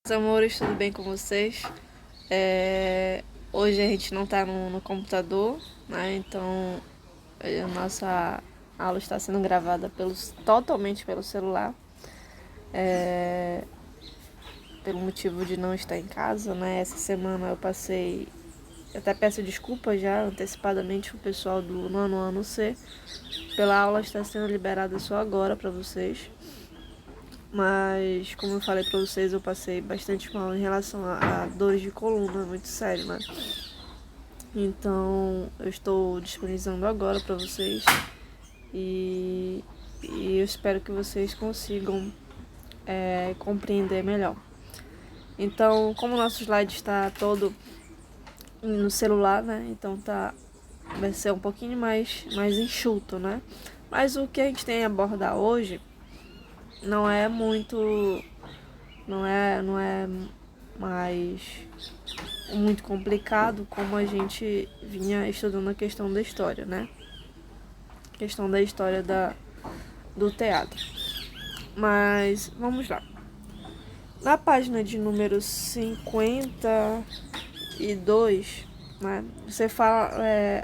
Meus amores, tudo bem com vocês? Hoje a gente não tá no computador, né? Então a nossa aula está sendo gravada totalmente pelo celular, pelo motivo de não estar em casa, né? Essa semana eu até peço desculpas já antecipadamente pro pessoal do nono ano C, pela aula estar sendo liberada só agora para vocês. Mas, como eu falei pra vocês, eu passei bastante mal em relação a dores de coluna, muito sério, né? Então, eu estou disponibilizando agora pra vocês e eu espero que vocês consigam compreender melhor. Então, como o nosso slide está todo no celular, né? Então vai ser um pouquinho mais enxuto, né? Mas o que a gente tem a abordar hoje não é muito, não é mais muito complicado como a gente vinha estudando a questão da história, né? Questão da história do teatro. Mas vamos lá. Na página de número 52, né,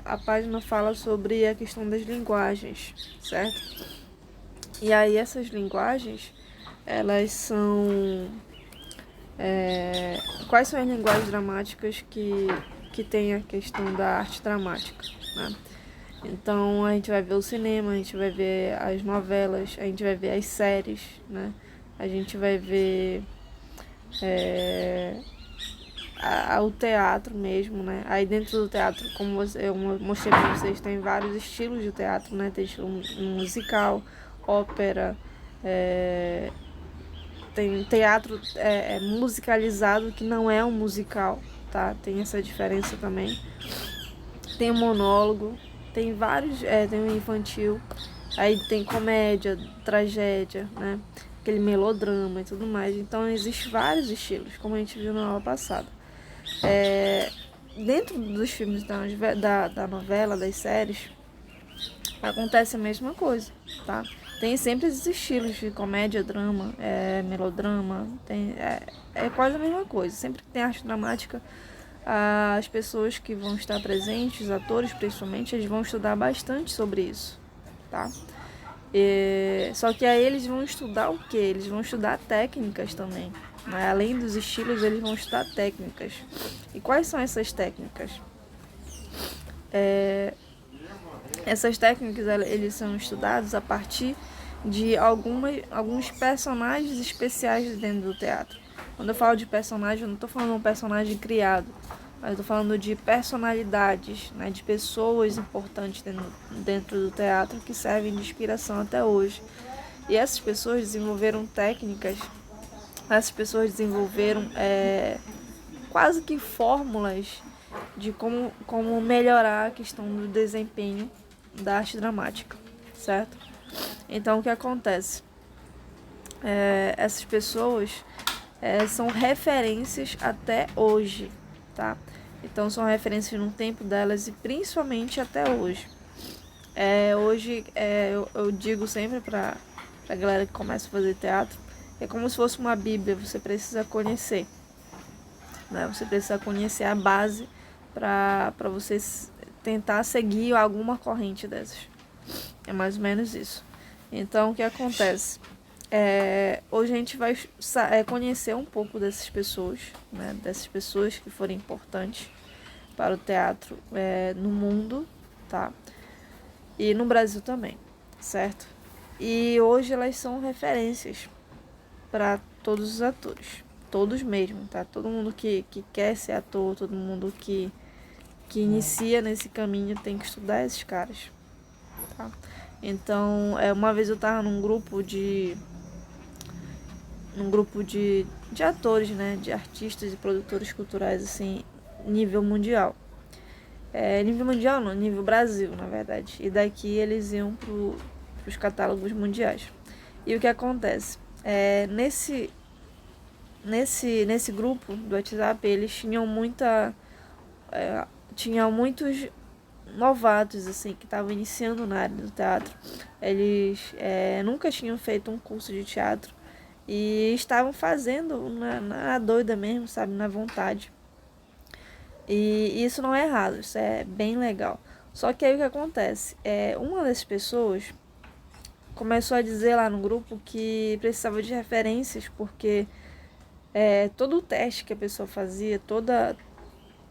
a página fala sobre a questão das linguagens, certo? E aí essas linguagens, elas são... quais são as linguagens dramáticas que tem a questão da arte dramática, né? Então a gente vai ver o cinema, a gente vai ver as novelas, a gente vai ver as séries, né? A gente vai ver o teatro mesmo, né? Aí dentro do teatro, como eu mostrei para vocês, tem vários estilos de teatro, né? Tem estilo musical, ópera, tem teatro musicalizado que não é um musical, tá? Tem essa diferença também. Tem o monólogo, tem vários, tem o infantil, aí tem comédia, tragédia, né? Aquele melodrama e tudo mais. Então existem vários estilos, como a gente viu na aula passada. Dentro dos filmes da novela, das séries, acontece a mesma coisa, tá? Tem sempre esses estilos de comédia, drama, melodrama, é quase a mesma coisa. Sempre que tem arte dramática, as pessoas que vão estar presentes, os atores principalmente, eles vão estudar bastante sobre isso, tá? Só que aí eles vão estudar o quê? Eles vão estudar técnicas também, né? Além dos estilos, eles vão estudar técnicas. E quais são essas técnicas? Essas técnicas, eles são estudados a partir de alguns personagens especiais dentro do teatro. Quando eu falo de personagem, eu não estou falando de um personagem criado, mas estou falando de personalidades, né, de pessoas importantes dentro do teatro que servem de inspiração até hoje. E essas pessoas desenvolveram técnicas, essas pessoas desenvolveram quase que fórmulas de como melhorar a questão do desempenho da arte dramática, certo? Então, o que acontece? Essas pessoas são referências até hoje, tá? Então, são referências no tempo delas e principalmente até hoje. Hoje, eu digo sempre pra galera que começa a fazer teatro, é como se fosse uma bíblia, você precisa conhecer, né? Você precisa conhecer a base para você tentar seguir alguma corrente dessas. É mais ou menos isso. Então, o que acontece? Hoje a gente vai conhecer um pouco dessas pessoas, né? Dessas pessoas que foram importantes para o teatro no mundo, tá? E no Brasil também, certo? E hoje elas são referências para todos os atores. Todos mesmo, tá? Todo mundo que quer ser ator, todo mundo que inicia nesse caminho tem que estudar esses caras, tá? Então, uma vez eu tava num grupo de atores, né, de artistas e produtores culturais, assim, nível mundial. Nível mundial não, nível Brasil, na verdade. E daqui eles iam pros catálogos mundiais. E o que acontece? Nesse grupo do WhatsApp, eles tinham muitos novatos, assim, que estavam iniciando na área do teatro. Eles nunca tinham feito um curso de teatro. E estavam fazendo na doida mesmo, sabe? Na vontade. E isso não é errado, isso é bem legal. Só que aí o que acontece? Uma das pessoas começou a dizer lá no grupo que precisava de referências, porque todo o teste que a pessoa fazia, toda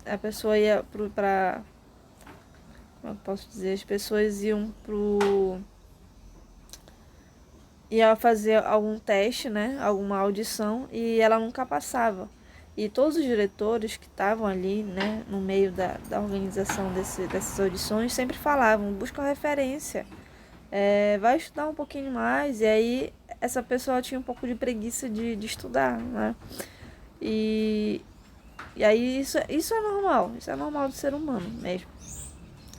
a pessoa ia para como eu posso dizer, as pessoas ia fazer algum teste, né, alguma audição, e ela nunca passava. E todos os diretores que estavam ali, né, no meio da organização dessas audições, sempre falavam, busca uma referência, vai estudar um pouquinho mais. E aí essa pessoa tinha um pouco de preguiça de estudar, né? E aí isso é normal do ser humano mesmo.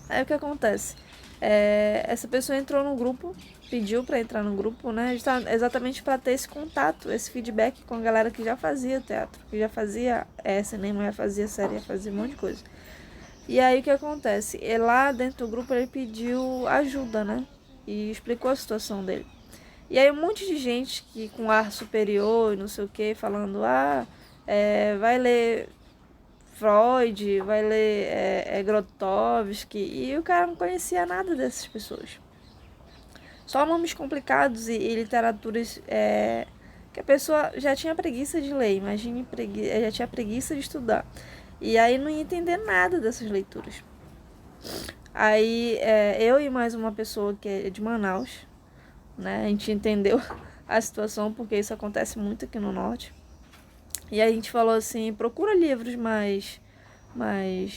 Aí o que acontece? Essa pessoa entrou no grupo, pediu para entrar no grupo, né? Exatamente para ter esse contato, esse feedback com a galera que já fazia teatro, que já fazia cinema, já fazia série, já fazia um monte de coisa. E aí o que acontece? Lá dentro do grupo ele pediu ajuda, né? E explicou a situação dele. E aí um monte de gente que com ar superior e não sei o que, falando, vai ler Freud, vai ler Grotowski, e o cara não conhecia nada dessas pessoas. Só nomes complicados e literaturas que a pessoa já tinha preguiça de ler, imagine, já tinha preguiça de estudar. E aí não ia entender nada dessas leituras. Aí eu e mais uma pessoa que é de Manaus, né, a gente entendeu a situação, porque isso acontece muito aqui no norte. E a gente falou assim, procura livros mais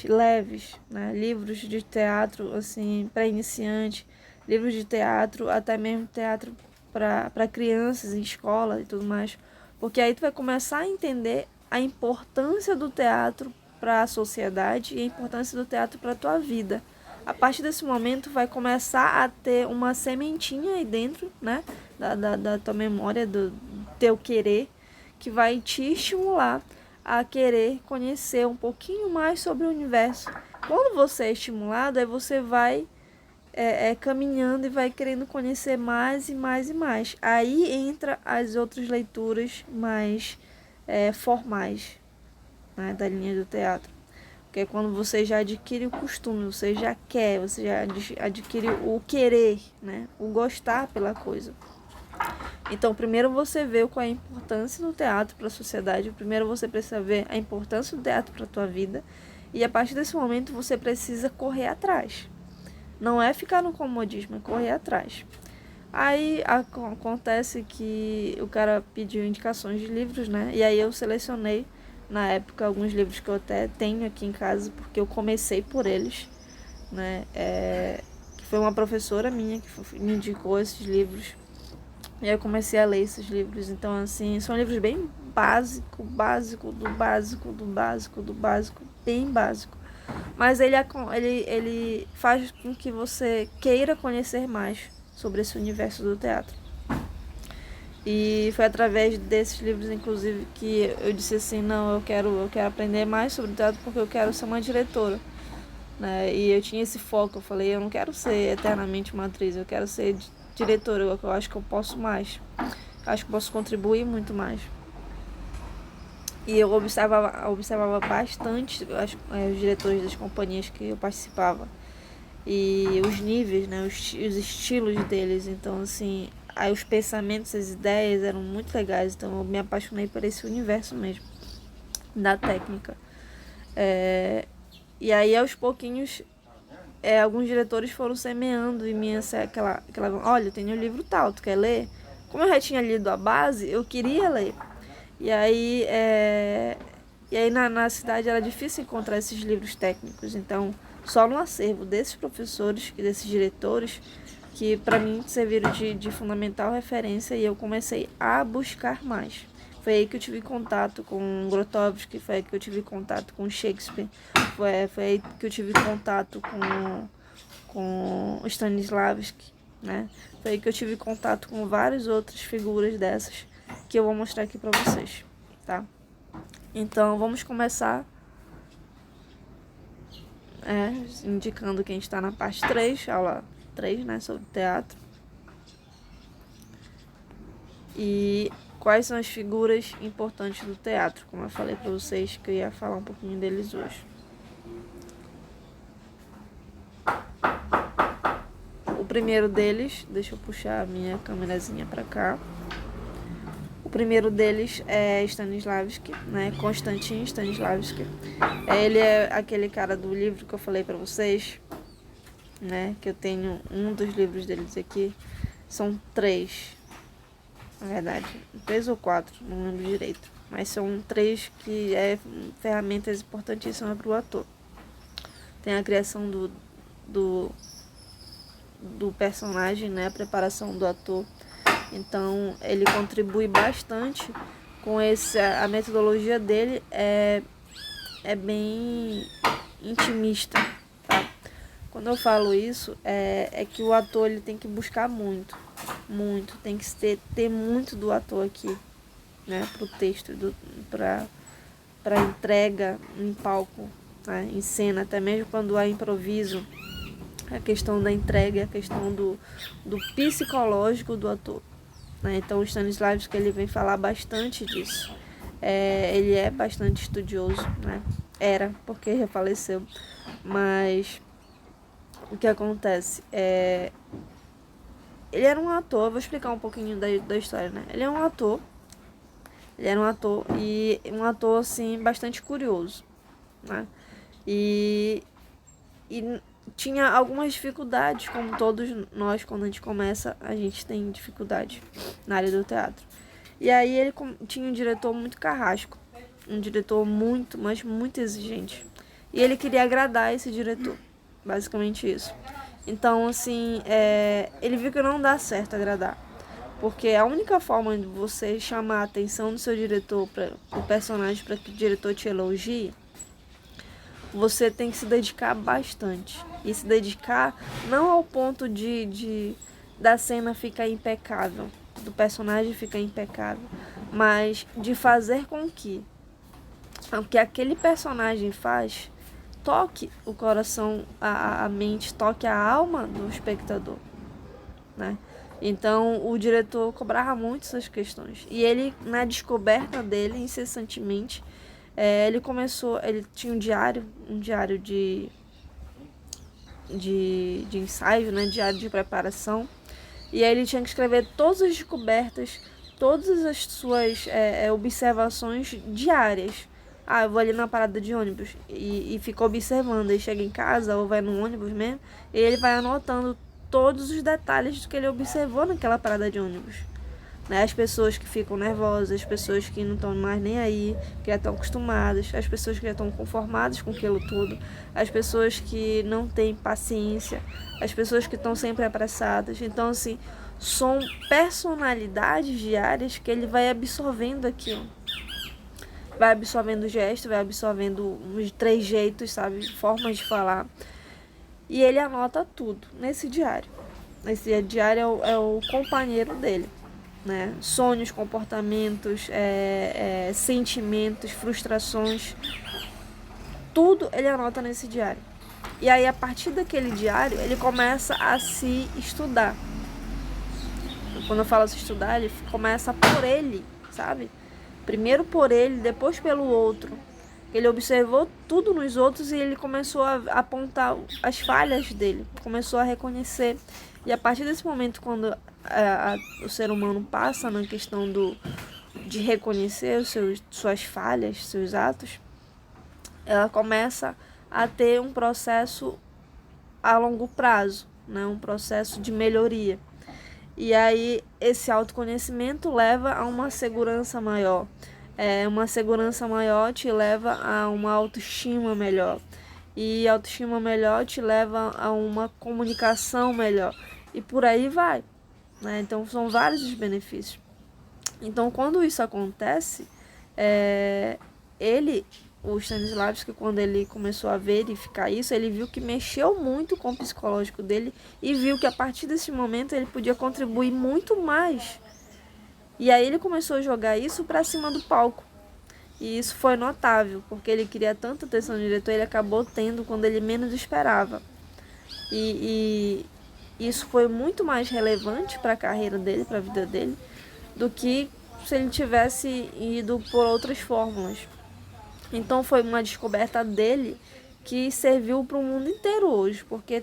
leves, né? Livros de teatro assim para iniciante, livros de teatro, até mesmo teatro para crianças em escola e tudo mais, porque aí tu vai começar a entender a importância do teatro para a sociedade e a importância do teatro para a tua vida. A partir desse momento vai começar a ter uma sementinha aí dentro, né, da tua memória, do teu querer, que vai te estimular a querer conhecer um pouquinho mais sobre o universo. Quando você é estimulado, aí você vai caminhando e vai querendo conhecer mais e mais e mais. Aí entra as outras leituras mais formais, né, da linha do teatro. Porque é quando você já adquire o costume, você já quer, você já adquire o querer, né, o gostar pela coisa. Então, primeiro você vê qual é a importância do teatro para a sociedade. Primeiro você precisa ver a importância do teatro para a tua vida. E a partir desse momento você precisa correr atrás. Não é ficar no comodismo, é correr atrás. Aí acontece que o cara pediu indicações de livros, né? E aí eu selecionei, na época, alguns livros que eu até tenho aqui em casa, porque eu comecei por eles, né? Que foi uma professora minha que me indicou esses livros. E aí eu comecei a ler esses livros. Então, assim, são livros bem básico, do básico, bem básico. Mas ele faz com que você queira conhecer mais sobre esse universo do teatro. E foi através desses livros, inclusive, que eu disse assim, não, eu quero aprender mais sobre teatro porque eu quero ser uma diretora, né? E eu tinha esse foco, eu falei, eu não quero ser eternamente uma atriz, eu quero ser diretora, eu acho que eu posso mais, eu acho que eu posso contribuir muito mais. E eu observava bastante os diretores das companhias que eu participava e os níveis, né, os estilos deles. Então, assim, aí os pensamentos, as ideias eram muito legais. Então, eu me apaixonei por esse universo mesmo da técnica. E aí, aos pouquinhos, alguns diretores foram semeando em mim aquela olha, eu tenho um livro tal, tu quer ler? Como eu já tinha lido a base, eu queria ler. E aí, na cidade era difícil encontrar esses livros técnicos. Então, só no acervo desses professores e desses diretores, que para mim serviram de fundamental referência, e eu comecei a buscar mais. Foi aí que eu tive contato com Grotowski, foi aí que eu tive contato com Shakespeare, foi aí que eu tive contato com Stanislavski, né? Foi aí que eu tive contato com várias outras figuras dessas, que eu vou mostrar aqui pra vocês, tá? Então, vamos começar indicando que a gente está na parte 3, aula 3, né, sobre teatro. E quais são as figuras importantes do teatro, como eu falei para vocês que eu ia falar um pouquinho deles hoje. O primeiro deles, deixa eu puxar a minha câmerazinha para cá. O primeiro deles é Stanislavski, né? Konstantin Stanislavski. Ele é aquele cara do livro que eu falei para vocês, né? Que eu tenho um dos livros deles aqui. São 3, na verdade, 3 ou 4, não lembro direito. Mas são 3 que é ferramentas importantíssimas para o ator. Tem a criação do personagem, né? A preparação do ator. Então, ele contribui bastante com a metodologia dele é bem intimista, tá? Quando eu falo isso, é que o ator ele tem que buscar muito, tem que ter muito do ator aqui, né? Pro texto, pra entrega em palco, né? Em cena, até mesmo quando há improviso, a questão da entrega, a questão do psicológico do ator. Então o Stanislavski ele vem falar bastante disso. Ele é bastante estudioso, né? Era, porque já faleceu. Mas o que acontece? Ele era um ator, eu vou explicar um pouquinho da história, né? Ele era um ator e um ator assim, bastante curioso, né? E tinha algumas dificuldades, como todos nós, quando a gente começa, a gente tem dificuldade na área do teatro. E aí ele tinha um diretor muito carrasco, um diretor muito, mas muito exigente. E ele queria agradar esse diretor, basicamente isso. Então, assim, ele viu que não dá certo agradar. Porque a única forma de você chamar a atenção do seu diretor, o personagem, para que o diretor te elogie, você tem que se dedicar bastante. E se dedicar não ao ponto da cena ficar impecável, do personagem ficar impecável, mas de fazer com que o que aquele personagem faz toque o coração, a mente, toque a alma do espectador, né? Então o diretor cobrava muito essas questões. E ele, na descoberta dele, incessantemente, ele tinha um diário de ensaio, né? Diário de preparação. E aí ele tinha que escrever todas as descobertas, todas as suas observações diárias. Eu vou ali na parada de ônibus e fica observando. Aí chega em casa ou vai no ônibus mesmo, e ele vai anotando todos os detalhes do que ele observou naquela parada de ônibus. Né? As pessoas que ficam nervosas, as pessoas que não estão mais nem aí, que já estão acostumadas, as pessoas que já estão conformadas com aquilo tudo, as pessoas que não têm paciência, as pessoas que estão sempre apressadas. Então, assim, são personalidades diárias que ele vai absorvendo aquilo. Vai absorvendo o gesto, vai absorvendo os trejeitos, sabe? Formas de falar. E ele anota tudo nesse diário. Esse diário é o companheiro dele. Né? Sonhos, comportamentos, sentimentos, frustrações, tudo ele anota nesse diário. E aí, a partir daquele diário, ele começa a se estudar. Quando eu falo se estudar, ele começa por ele, sabe? Primeiro por ele, depois pelo outro. Ele observou tudo nos outros e ele começou a apontar as falhas dele, começou a reconhecer. E a partir desse momento, quando o ser humano passa na questão de reconhecer suas falhas, seus atos, ela começa a ter um processo a longo prazo, né? Um processo de melhoria. E aí esse autoconhecimento leva a uma segurança maior. Uma segurança maior te leva a uma autoestima melhor. E a autoestima melhor te leva a uma comunicação melhor. E por aí vai. Né? Então são vários os benefícios. Então quando isso acontece, o Stanislavski, quando ele começou a verificar isso, ele viu que mexeu muito com o psicológico dele e viu que a partir desse momento ele podia contribuir muito mais. E aí ele começou a jogar isso para cima do palco. E isso foi notável, porque ele queria tanta atenção do diretor, ele acabou tendo quando ele menos esperava. E isso foi muito mais relevante para a carreira dele, para a vida dele, do que se ele tivesse ido por outras fórmulas. Então foi uma descoberta dele que serviu para o mundo inteiro hoje, porque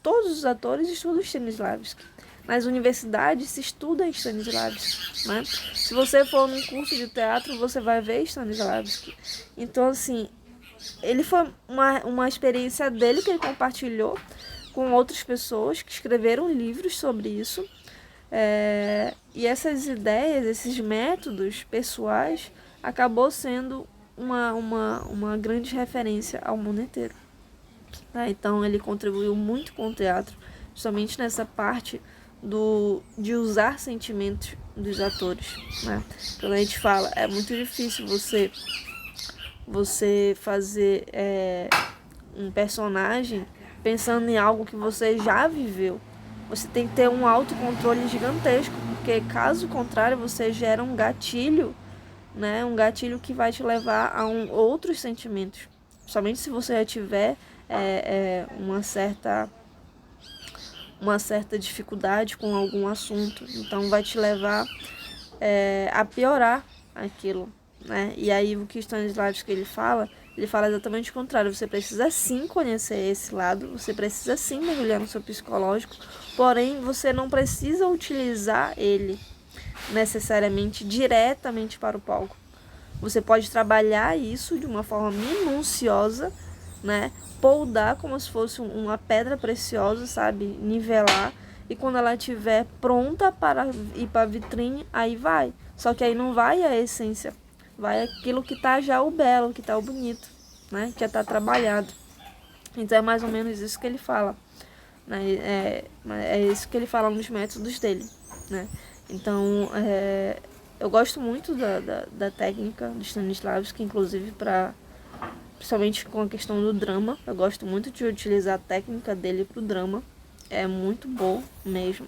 todos os atores estudam Stanislavski. Nas universidades se estuda Stanislavski, né? Se você for num curso de teatro, você vai ver Stanislavski. Então, assim, ele foi uma experiência dele que ele compartilhou com outras pessoas que escreveram livros sobre isso. E essas ideias, esses métodos pessoais, acabou sendo uma grande referência ao mundo inteiro. Então ele contribuiu muito com o teatro, justamente nessa parte de usar sentimentos dos atores, né? Quando a gente fala, é muito difícil você fazer um personagem pensando em algo que você já viveu. Você tem que ter um autocontrole gigantesco, porque caso contrário você gera um gatilho, né? Um gatilho que vai te levar a outros sentimentos. Somente se você já tiver uma certa dificuldade com algum assunto. Então vai te levar a piorar aquilo, né? E aí o que Stanislavski ele fala exatamente o contrário. Você precisa sim conhecer esse lado, você precisa sim mergulhar no seu psicológico, porém você não precisa utilizar ele necessariamente diretamente para o palco. Você pode trabalhar isso de uma forma minuciosa, né? Poldar como se fosse uma pedra preciosa, sabe? Nivelar. E quando ela estiver pronta para ir para a vitrine, aí vai. Só que aí não vai a essência. Vai aquilo que tá já o belo, que tá o bonito, né? Que já tá trabalhado. Então é mais ou menos isso que ele fala, né? É isso que ele fala nos métodos dele, né? Então, eu gosto muito da técnica de Stanislavski, inclusive principalmente com a questão do drama. Eu gosto muito de utilizar a técnica dele pro drama. É muito bom mesmo.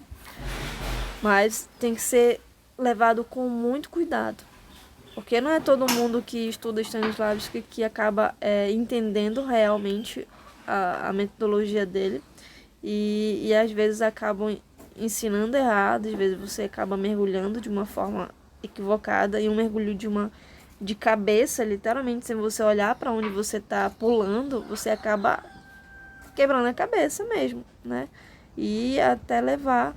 Mas tem que ser levado com muito cuidado. Porque não é todo mundo que estuda Stanislavski que acaba entendendo realmente a metodologia dele. E às vezes acabam ensinando errado, às vezes você acaba mergulhando de uma forma equivocada, e um mergulho de cabeça, literalmente, sem você olhar para onde você está pulando, você acaba quebrando a cabeça mesmo, né? E até levar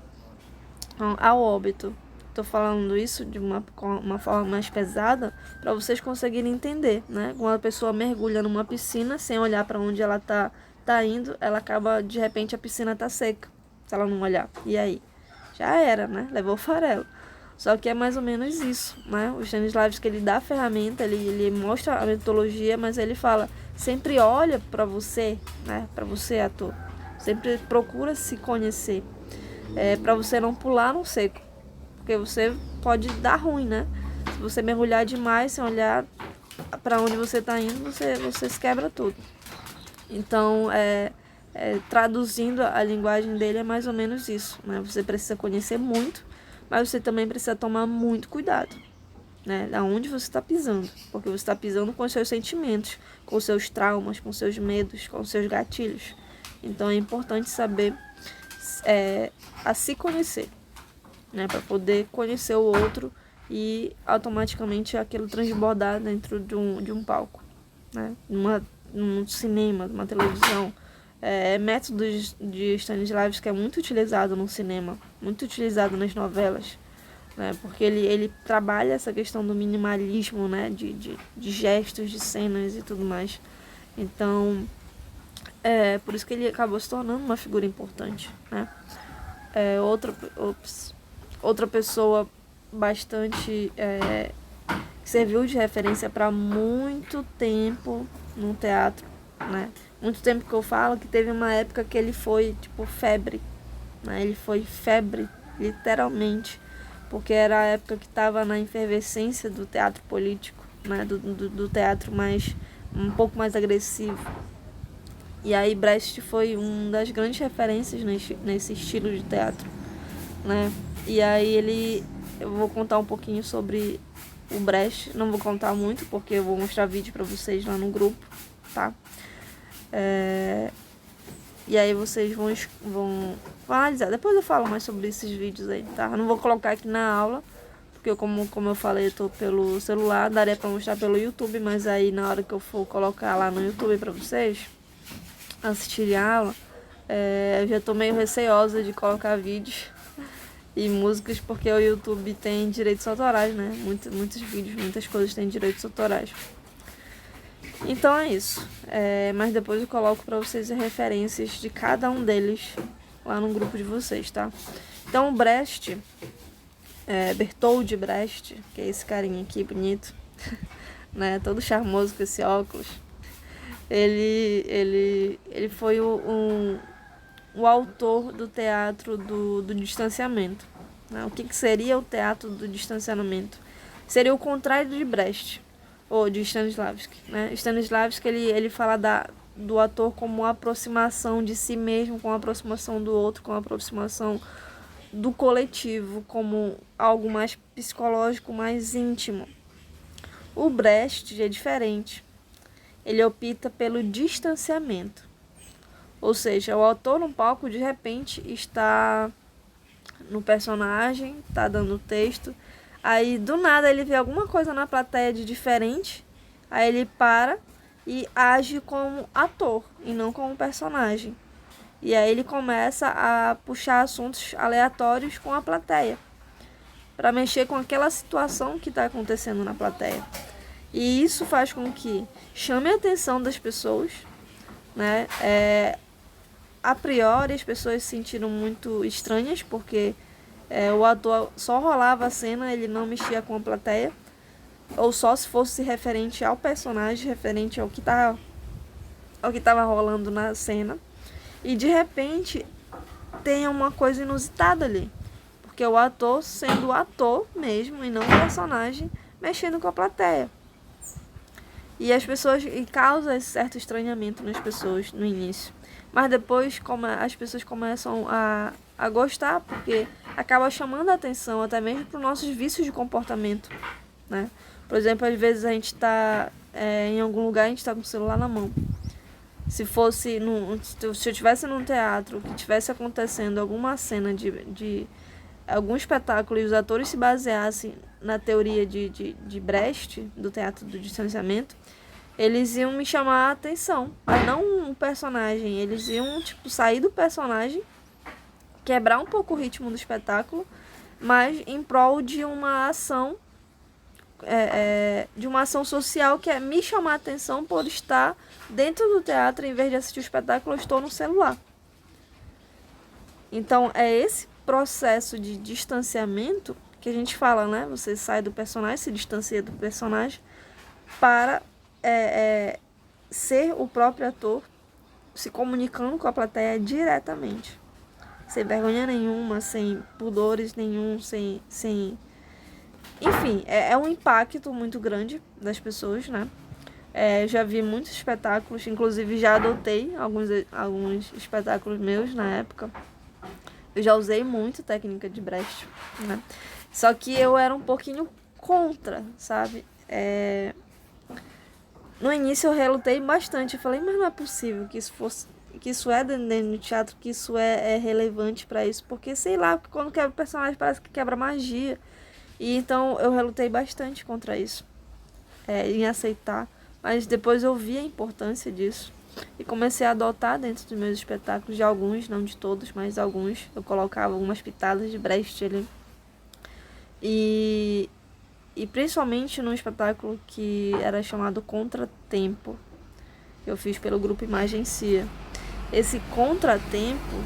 ao óbito. Tô falando isso de uma forma mais pesada para vocês conseguirem entender, né? Quando a pessoa mergulha numa piscina sem olhar para onde ela tá indo, ela acaba, de repente, a piscina tá seca, se ela não olhar. E aí? Já era, né? Levou o farelo. Só que é mais ou menos isso, né? O Stanislavski, ele dá a ferramenta, ele mostra a metodologia, mas ele fala, sempre olha para você, né? Para você, ator. Sempre procura se conhecer. Para você não pular no seco. Porque você pode dar ruim, né? Se você mergulhar demais sem olhar para onde você está indo, você se quebra tudo. Então, traduzindo a linguagem dele, é mais ou menos isso, né? Você precisa conhecer muito, mas você também precisa tomar muito cuidado, né? Aonde você está pisando, porque você está pisando com os seus sentimentos, com os seus traumas, com os seus medos, com os seus gatilhos. Então é importante saber a se conhecer, né? Para poder conhecer o outro e automaticamente aquilo transbordar dentro de um palco, né? Num cinema, numa televisão. Métodos de Stanislavski que é muito utilizado no cinema, muito utilizado nas novelas, né? Porque ele trabalha essa questão do minimalismo, né? De gestos, de cenas e tudo mais. Então, por isso que ele acabou se tornando uma figura importante, né? Outra pessoa bastante que serviu de referência para muito tempo no teatro, né? Muito tempo que eu falo que teve uma época que ele foi tipo febre, né? Ele foi febre, literalmente, porque era a época que estava na efervescência do teatro político, né? Do teatro um pouco mais agressivo. E aí Brecht foi uma das grandes referências nesse estilo de teatro, né? E aí eu vou contar um pouquinho sobre o Brecht, não vou contar muito porque eu vou mostrar vídeo para vocês lá no grupo, tá? E aí vocês vão analisar. Depois eu falo mais sobre esses vídeos aí, tá? Eu não vou colocar aqui na aula, porque como eu falei, eu tô pelo celular, daria pra mostrar pelo YouTube, mas aí na hora que eu for colocar lá no YouTube pra vocês assistirem a aula, eu já tô meio receosa de colocar vídeos e músicas, porque o YouTube tem direitos autorais, né? Muitos vídeos, muitas coisas têm direitos autorais. Então é isso. Mas depois eu coloco pra vocês as referências de cada um deles lá no grupo de vocês, tá? Então o Brecht, Bertold Brecht, que é esse carinha aqui bonito, né? Todo charmoso com esse óculos. Ele foi o autor do teatro do distanciamento. Né? O que seria o teatro do distanciamento? Seria o contrário de Brecht, ou de Stanislavski. Né? Stanislavski ele fala do ator como uma aproximação de si mesmo, com a aproximação do outro, com a aproximação do coletivo, como algo mais psicológico, mais íntimo. O Brecht é diferente. Ele opta pelo distanciamento. Ou seja, o autor no palco, de repente, está no personagem, está dando o texto, aí do nada ele vê alguma coisa na plateia de diferente, aí ele para e age como ator e não como personagem. E aí ele começa a puxar assuntos aleatórios com a plateia, para mexer com aquela situação que está acontecendo na plateia. E isso faz com que chame a atenção das pessoas, né? A priori as pessoas se sentiram muito estranhas, porque o ator só rolava a cena, ele não mexia com a plateia, ou só se fosse referente ao personagem, referente ao que estava rolando na cena. E de repente tem uma coisa inusitada ali, porque o ator sendo o ator mesmo e não o personagem, mexendo com a plateia. E as pessoas, causa esse certo estranhamento nas pessoas no início. Mas depois as pessoas começam a gostar, porque acaba chamando a atenção até mesmo para os nossos vícios de comportamento, né? Por exemplo, às vezes a gente está em algum lugar, a gente está com o celular na mão. Se eu estivesse num teatro, que estivesse acontecendo alguma cena de algum espetáculo e os atores se baseassem na teoria de Brecht, do teatro do distanciamento, eles iam me chamar a atenção, mas não um personagem. Eles iam sair do personagem, quebrar um pouco o ritmo do espetáculo, mas em prol de uma ação social, que é me chamar a atenção por estar dentro do teatro. Em vez de assistir o espetáculo, eu estou no celular. Então é esse processo de distanciamento que a gente fala, né? Você sai do personagem, se distancia do personagem para ser o próprio ator, se comunicando com a plateia diretamente, sem vergonha nenhuma, sem pudores nenhum, sem... Enfim, é um impacto muito grande das pessoas, né? Já vi muitos espetáculos, inclusive já adotei alguns espetáculos meus na época. Eu já usei muito técnica de Brecht, né? Só que eu era um pouquinho contra, sabe? No início eu relutei bastante. Eu falei, mas não é possível que isso é dentro do teatro, que isso é relevante para isso. Porque, sei lá, quando quebra o personagem parece que quebra magia. E então eu relutei bastante contra isso, em aceitar. Mas depois eu vi a importância disso e comecei a adotar dentro dos meus espetáculos, de alguns, não de todos, mas alguns. Eu colocava algumas pitadas de Brecht ali. E principalmente num espetáculo que era chamado Contratempo, que eu fiz pelo grupo Imagencia. Esse Contratempo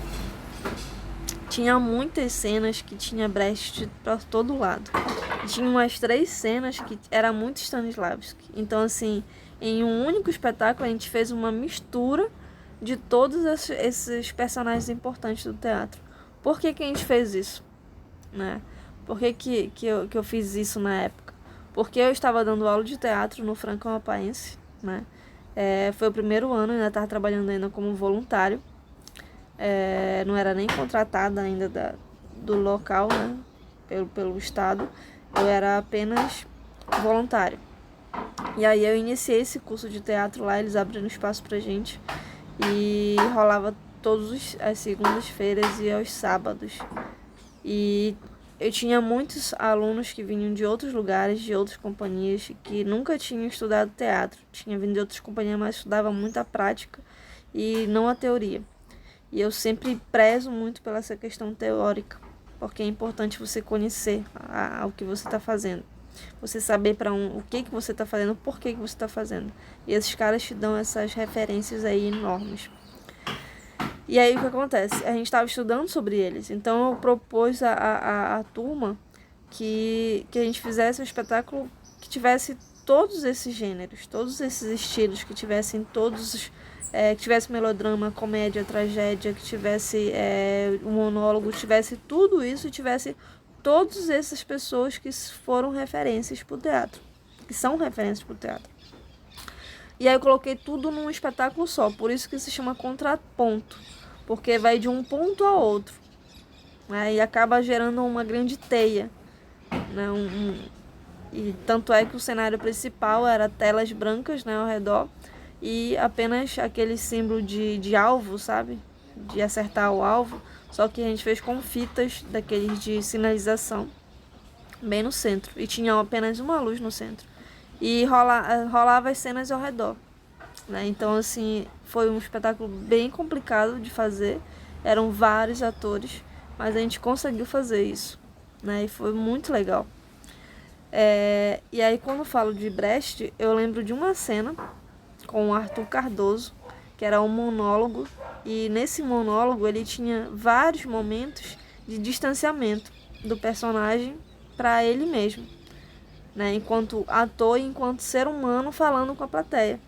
tinha muitas cenas que tinha Brecht para todo lado. Tinha umas 3 cenas que era muito Stanislavski. Então, assim, em um único espetáculo a gente fez uma mistura de todos esses personagens importantes do teatro. Por que a gente fez isso? Né? Por que eu fiz isso na época? Porque eu estava dando aula de teatro no Franco Amapaense, né? Foi o primeiro ano, eu ainda estava trabalhando ainda como voluntário. Não era nem contratada ainda do local, né? Pelo estado. Eu era apenas voluntário. E aí eu iniciei esse curso de teatro lá, eles abriram espaço pra gente. E rolava todas as segundas-feiras e aos sábados. E eu tinha muitos alunos que vinham de outros lugares, de outras companhias, que nunca tinham estudado teatro. Tinha vindo de outras companhias, mas estudava muito a prática e não a teoria. E eu sempre prezo muito pela essa questão teórica, porque é importante você conhecer o que você está fazendo. Você saber o que você está fazendo, por que você está fazendo. E esses caras te dão essas referências aí enormes. E aí o que acontece? A gente estava estudando sobre eles. Então eu propus a turma que a gente fizesse um espetáculo que tivesse todos esses gêneros, todos esses estilos, que tivessem que tivesse melodrama, comédia, tragédia, que tivesse um monólogo, tivesse tudo isso e tivesse todas essas pessoas que foram referências para o teatro, que são referências para o teatro. E aí eu coloquei tudo num espetáculo só, por isso que se chama contraponto, porque vai de um ponto a outro, né? E acaba gerando uma grande teia, né? E tanto é que o cenário principal era telas brancas, né, ao redor, e apenas aquele símbolo de alvo, sabe? De acertar o alvo, só que a gente fez com fitas daqueles de sinalização, bem no centro, e tinha apenas uma luz no centro. E rolava as cenas ao redor, né? Então, assim, foi um espetáculo bem complicado de fazer. Eram vários atores, mas a gente conseguiu fazer isso, né? E foi muito legal. E aí, quando eu falo de Brecht, eu lembro de uma cena com o Arthur Cardoso, que era um monólogo. E nesse monólogo ele tinha vários momentos de distanciamento do personagem para ele mesmo, né? Enquanto ator e enquanto ser humano falando com a plateia.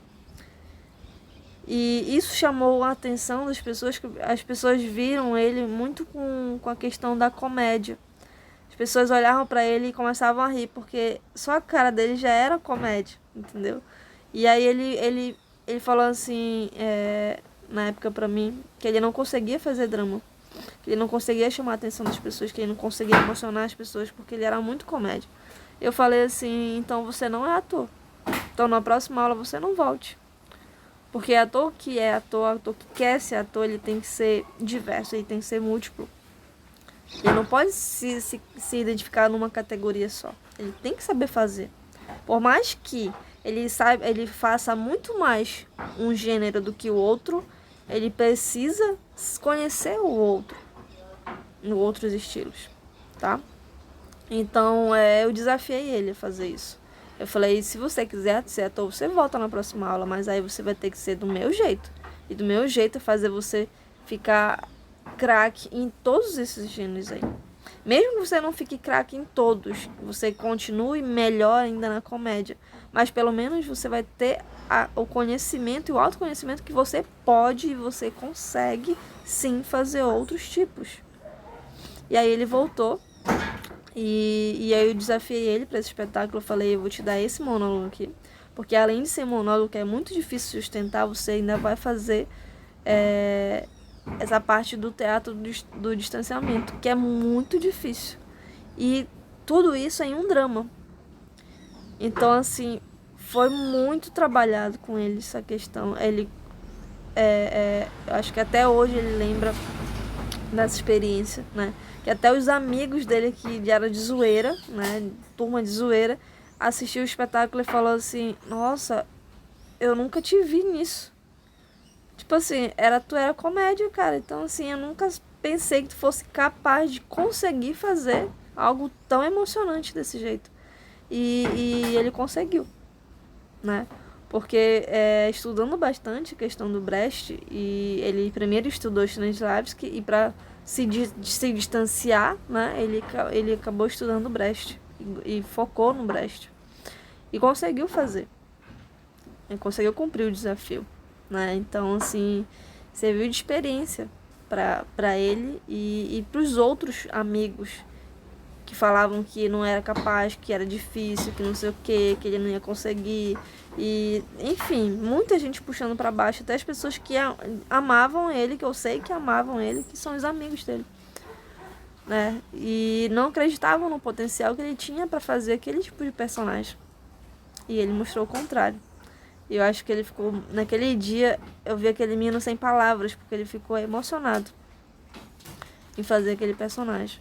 E isso chamou a atenção das pessoas, que as pessoas viram ele muito com a questão da comédia. As pessoas olhavam para ele e começavam a rir, porque só a cara dele já era comédia, entendeu? E aí ele falou assim, na época pra mim, que ele não conseguia fazer drama, que ele não conseguia chamar a atenção das pessoas, que ele não conseguia emocionar as pessoas, porque ele era muito comédia. Eu falei assim, então você não é ator. Então na próxima aula você não volte. Porque ator que quer ser ator, ele tem que ser diverso, ele tem que ser múltiplo. Ele não pode se identificar numa categoria só. Ele tem que saber fazer. Por mais que ele faça muito mais um gênero do que o outro, ele precisa conhecer o outro, em outros estilos, tá? Então, eu desafiei ele a fazer isso. Eu falei, se você quiser ser ator, você volta na próxima aula, mas aí você vai ter que ser do meu jeito. E do meu jeito é fazer você ficar craque em todos esses gêneros aí. Mesmo que você não fique craque em todos, você continue melhor ainda na comédia. Mas pelo menos você vai ter o conhecimento e o autoconhecimento que você pode e você consegue sim fazer outros tipos. E aí ele voltou. E aí eu desafiei ele para esse espetáculo. Eu falei, eu vou te dar esse monólogo aqui. Porque além de ser monólogo, que é muito difícil sustentar, você ainda vai fazer essa parte do teatro do distanciamento, que é muito difícil. E tudo isso em um drama. Então, assim, foi muito trabalhado com ele essa questão. Ele, eu acho que até hoje ele lembra dessa experiência, né? Que até os amigos dele, que era de zoeira, né? Turma de zoeira, assistiu o espetáculo e falou assim, nossa, eu nunca te vi nisso. Tipo assim, tu era comédia, cara. Então, assim, eu nunca pensei que tu fosse capaz de conseguir fazer algo tão emocionante desse jeito. E ele conseguiu, né? Porque estudando bastante a questão do Brecht, e ele primeiro estudou Stanislavski, e para se distanciar, né, ele acabou estudando Brecht e focou no Brecht. E conseguiu fazer. Ele conseguiu cumprir o desafio, né? Então, assim, serviu de experiência para ele e para os outros amigos que falavam que não era capaz, que era difícil, que não sei o que ele não ia conseguir. E, enfim, muita gente puxando para baixo, até as pessoas que amavam ele, que eu sei que amavam ele, que são os amigos dele, né? E não acreditavam no potencial que ele tinha para fazer aquele tipo de personagem. E ele mostrou o contrário. E eu acho que ele ficou... Naquele dia, eu vi aquele menino sem palavras, porque ele ficou emocionado em fazer aquele personagem.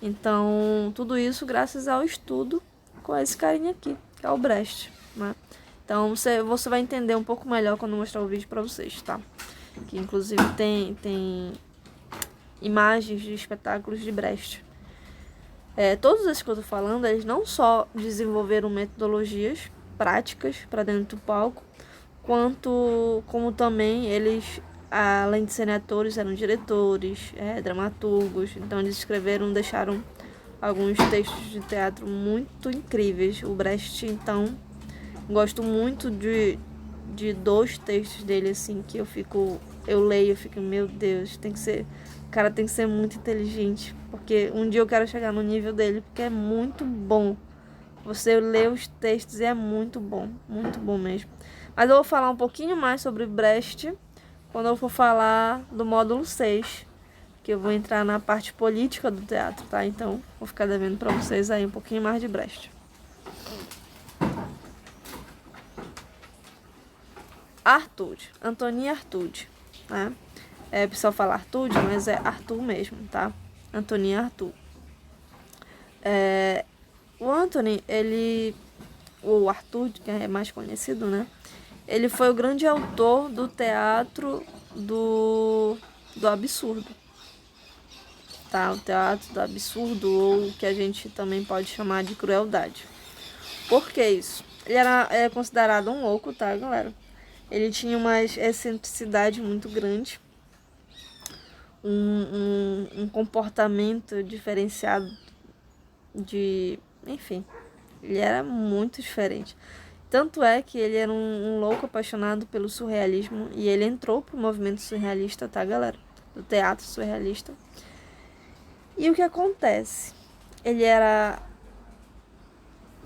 Então, tudo isso graças ao estudo com esse carinha aqui, que é o Brecht, né? Então, você vai entender um pouco melhor quando eu mostrar o vídeo para vocês, tá? Que inclusive tem imagens de espetáculos de Brecht. Todos esses que eu tô falando, eles não só desenvolveram metodologias práticas para dentro do palco, como também eles, além de serem atores, eram diretores, dramaturgos. Então eles deixaram alguns textos de teatro muito incríveis. O Brecht, então, gosto muito de 2 textos dele, assim, que eu leio e fico, meu Deus, o cara tem que ser muito inteligente, porque um dia eu quero chegar no nível dele, porque é muito bom. Você lê os textos e é muito bom mesmo. Mas eu vou falar um pouquinho mais sobre Brecht quando eu for falar do módulo 6, que eu vou entrar na parte política do teatro, tá? Então, vou ficar devendo para vocês aí um pouquinho mais de Brecht. Artaud, Antoni Artaud, né? O pessoal fala Artaud, mas é Arthur mesmo, tá? Antoni Artaud. O Antoni, o Artaud, que é mais conhecido, né? Ele foi o grande autor do teatro do absurdo, tá? O teatro do absurdo, ou que a gente também pode chamar de crueldade. Por que isso? Ele era considerado um louco, tá, galera? Ele tinha uma excentricidade muito grande, um comportamento diferenciado enfim, ele era muito diferente. Tanto é que ele era um louco apaixonado pelo surrealismo, e ele entrou pro movimento surrealista, tá, galera? Do teatro surrealista. E o que acontece? Ele era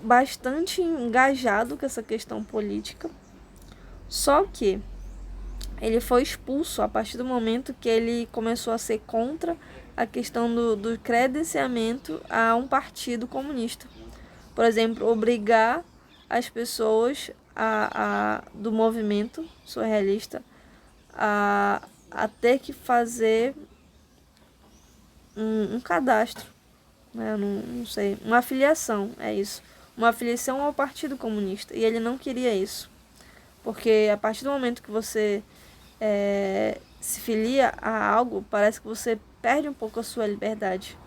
bastante engajado com essa questão política, só que ele foi expulso a partir do momento que ele começou a ser contra a questão do credenciamento a um partido comunista. Por exemplo, obrigar as pessoas do movimento surrealista a ter que fazer um cadastro, né? Não sei, uma afiliação, é isso. Uma afiliação ao Partido Comunista. E ele não queria isso. Porque a partir do momento que você se filia a algo, parece que você perde um pouco a sua liberdade.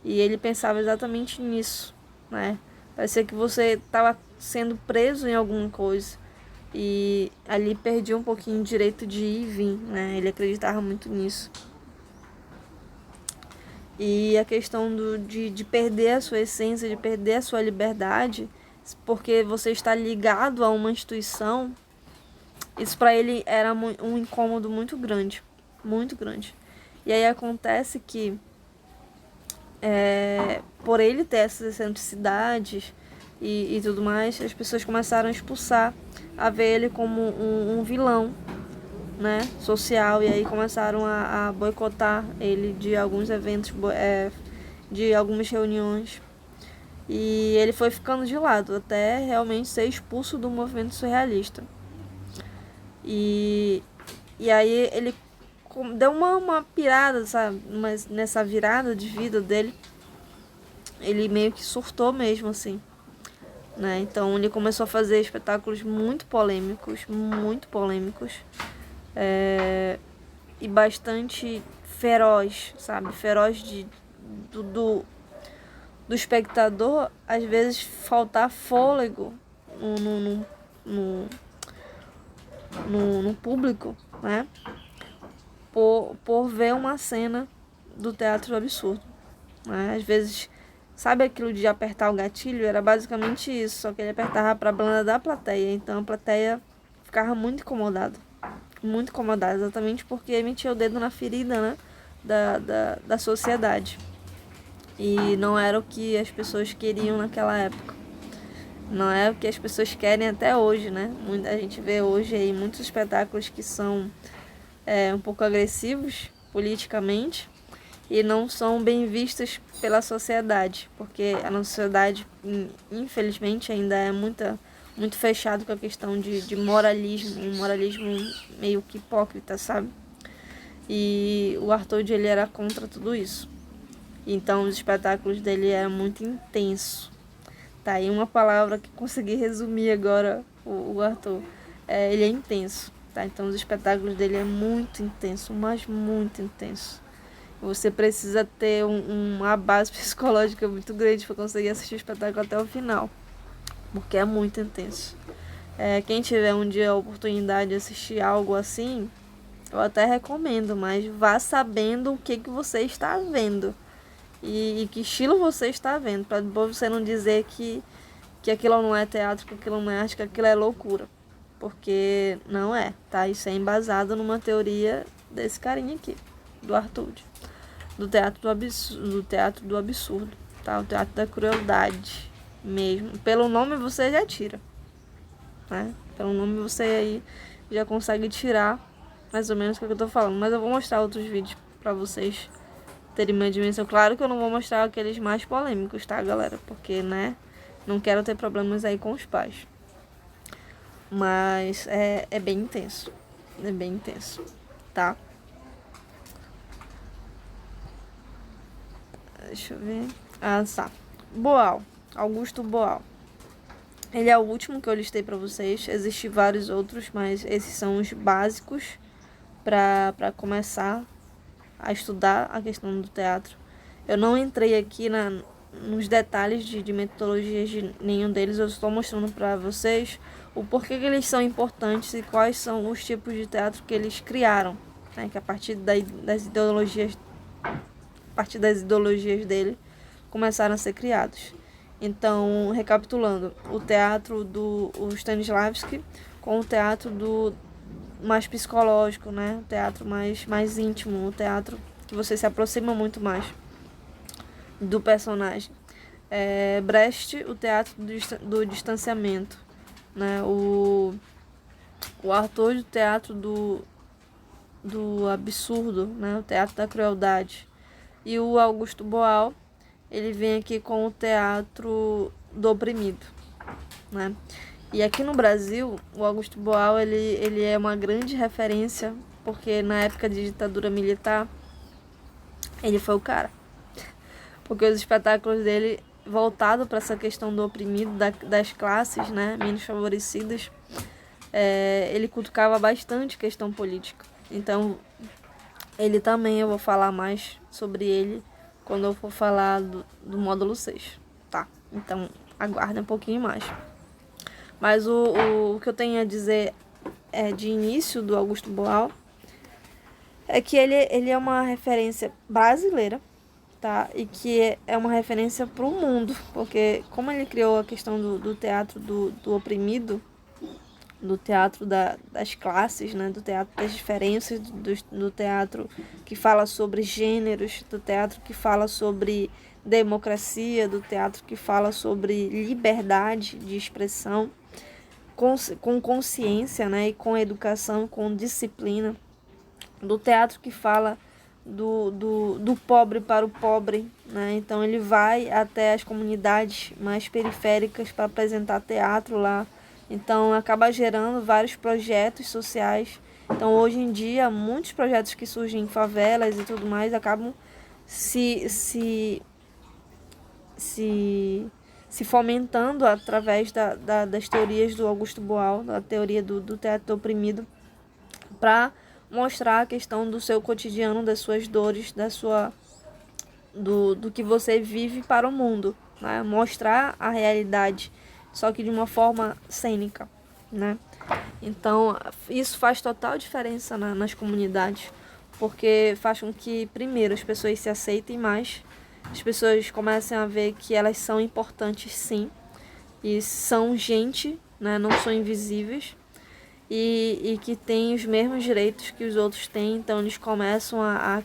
E ele pensava exatamente nisso, né? Parecia que você estava sendo preso em alguma coisa. E ali perdia um pouquinho o direito de ir e vir, né? Ele acreditava muito nisso. E a questão de perder a sua essência, de perder a sua liberdade, porque você está ligado a uma instituição, isso para ele era um incômodo muito grande, muito grande. E aí acontece que, por ele ter essas excentricidades e tudo mais, as pessoas começaram a expulsar, a ver ele como um vilão, né, social, e aí começaram a boicotar ele de alguns eventos, de algumas reuniões. E ele foi ficando de lado até realmente ser expulso do movimento surrealista. E aí ele deu uma pirada, sabe? Mas nessa virada de vida dele, ele meio que surtou mesmo, assim, né? Então ele começou a fazer espetáculos muito polêmicos, e bastante feroz, sabe? Feroz do espectador, às vezes, faltar fôlego no público, né? Por ver uma cena do teatro do absurdo, né? Às vezes, sabe aquilo de apertar o gatilho? Era basicamente isso, só que ele apertava para a banda da plateia, então a plateia ficava muito incomodada, exatamente porque emitia o dedo na ferida, né? Da sociedade. E não era o que as pessoas queriam naquela época. Não é o que as pessoas querem até hoje, né? A gente vê hoje aí muitos espetáculos que são um pouco agressivos politicamente e não são bem vistos pela sociedade, porque a nossa sociedade, infelizmente, ainda é muito fechado com a questão de moralismo, um moralismo meio que hipócrita, sabe? E o Artaud, ele era contra tudo isso. Então os espetáculos dele é muito intenso. Tá aí uma palavra que consegui resumir agora o Arthur. Ele é intenso, tá? Então os espetáculos dele é muito intenso, mas muito intenso. Você precisa ter uma base psicológica muito grande para conseguir assistir o espetáculo até o final, porque é muito intenso. Quem tiver um dia a oportunidade de assistir algo assim, eu até recomendo, mas vá sabendo o que você está vendo e que estilo você está vendo, para você não dizer que aquilo não é teatro, que aquilo não é arte, que aquilo é loucura. Porque não é, tá? Isso é embasado numa teoria desse carinha aqui, do Arthur, do teatro do absurdo, tá? O teatro da crueldade mesmo. Pelo nome você já tira, né? Pelo nome você aí já consegue tirar mais ou menos o que eu tô falando. Mas eu vou mostrar outros vídeos pra vocês terem uma dimensão. Claro que eu não vou mostrar aqueles mais polêmicos, tá, galera? Porque, né, não quero ter problemas aí com os pais. Mas é bem intenso. É bem intenso, tá? Deixa eu ver. Ah, tá. Boal. Augusto Boal. Ele é o último que eu listei pra vocês. Existem vários outros, mas esses são os básicos pra começar a estudar a questão do teatro. Eu não entrei aqui nos detalhes de metodologias de nenhum deles. Eu estou mostrando pra vocês o porquê que eles são importantes e quais são os tipos de teatro que eles criaram, né? Que a partir das ideologias dele começaram a ser criados. Então, recapitulando, o teatro do Stanislavski com o teatro do mais psicológico, né? O teatro mais íntimo, o teatro que você se aproxima muito mais do personagem. Brecht, o teatro do distanciamento, né? O Arthur, o teatro do absurdo, né? O teatro da crueldade. E o Augusto Boal, ele vem aqui com o teatro do oprimido, né? E aqui no Brasil, o Augusto Boal, ele é uma grande referência, porque na época de ditadura militar, ele foi o cara. Porque os espetáculos dele, voltado para essa questão do oprimido, das classes, né, menos favorecidas, ele cutucava bastante questão política. Então, ele também, eu vou falar mais sobre ele quando eu for falar do módulo 6, tá? Então, aguarde um pouquinho mais. Mas o que eu tenho a dizer de início do Augusto Boal é que ele é uma referência brasileira, tá? E que é uma referência para o mundo, porque como ele criou a questão do teatro do oprimido, do teatro das classes, né? Do teatro das diferenças, do teatro que fala sobre gêneros, do teatro que fala sobre democracia, do teatro que fala sobre liberdade de expressão, com consciência, né? E com educação, com disciplina, do teatro que fala do pobre para o pobre, né? Então ele vai até as comunidades mais periféricas para apresentar teatro lá. Então acaba gerando vários projetos sociais. Então hoje em dia muitos projetos que surgem em favelas e tudo mais acabam se fomentando através das teorias do Augusto Boal, da teoria do teatro oprimido, para mostrar a questão do seu cotidiano, das suas dores, do que você vive para o mundo, né? Mostrar a realidade, só que de uma forma cênica, né? Então, isso faz total diferença nas comunidades, porque faz com que, primeiro, as pessoas se aceitem mais, as pessoas comecem a ver que elas são importantes, sim, e são gente, né? Não são invisíveis, e que têm os mesmos direitos que os outros têm. Então eles começam a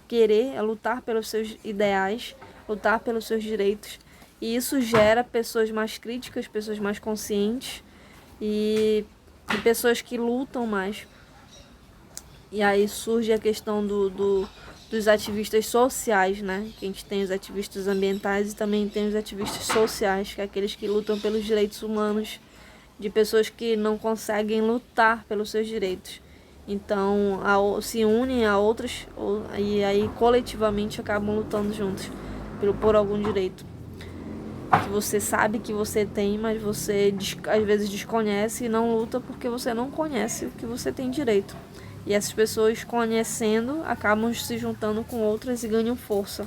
querer, a lutar pelos seus ideais, lutar pelos seus direitos, e isso gera pessoas mais críticas, pessoas mais conscientes e pessoas que lutam mais. E aí surge a questão dos ativistas sociais, né? Que a gente tem os ativistas ambientais e também tem os ativistas sociais, que é aqueles que lutam pelos direitos humanos de pessoas que não conseguem lutar pelos seus direitos. Então se unem a outras e aí coletivamente acabam lutando juntos por algum direito que você sabe que você tem, mas você às vezes desconhece e não luta porque você não conhece o que você tem direito. E essas pessoas, conhecendo, acabam se juntando com outras e ganham força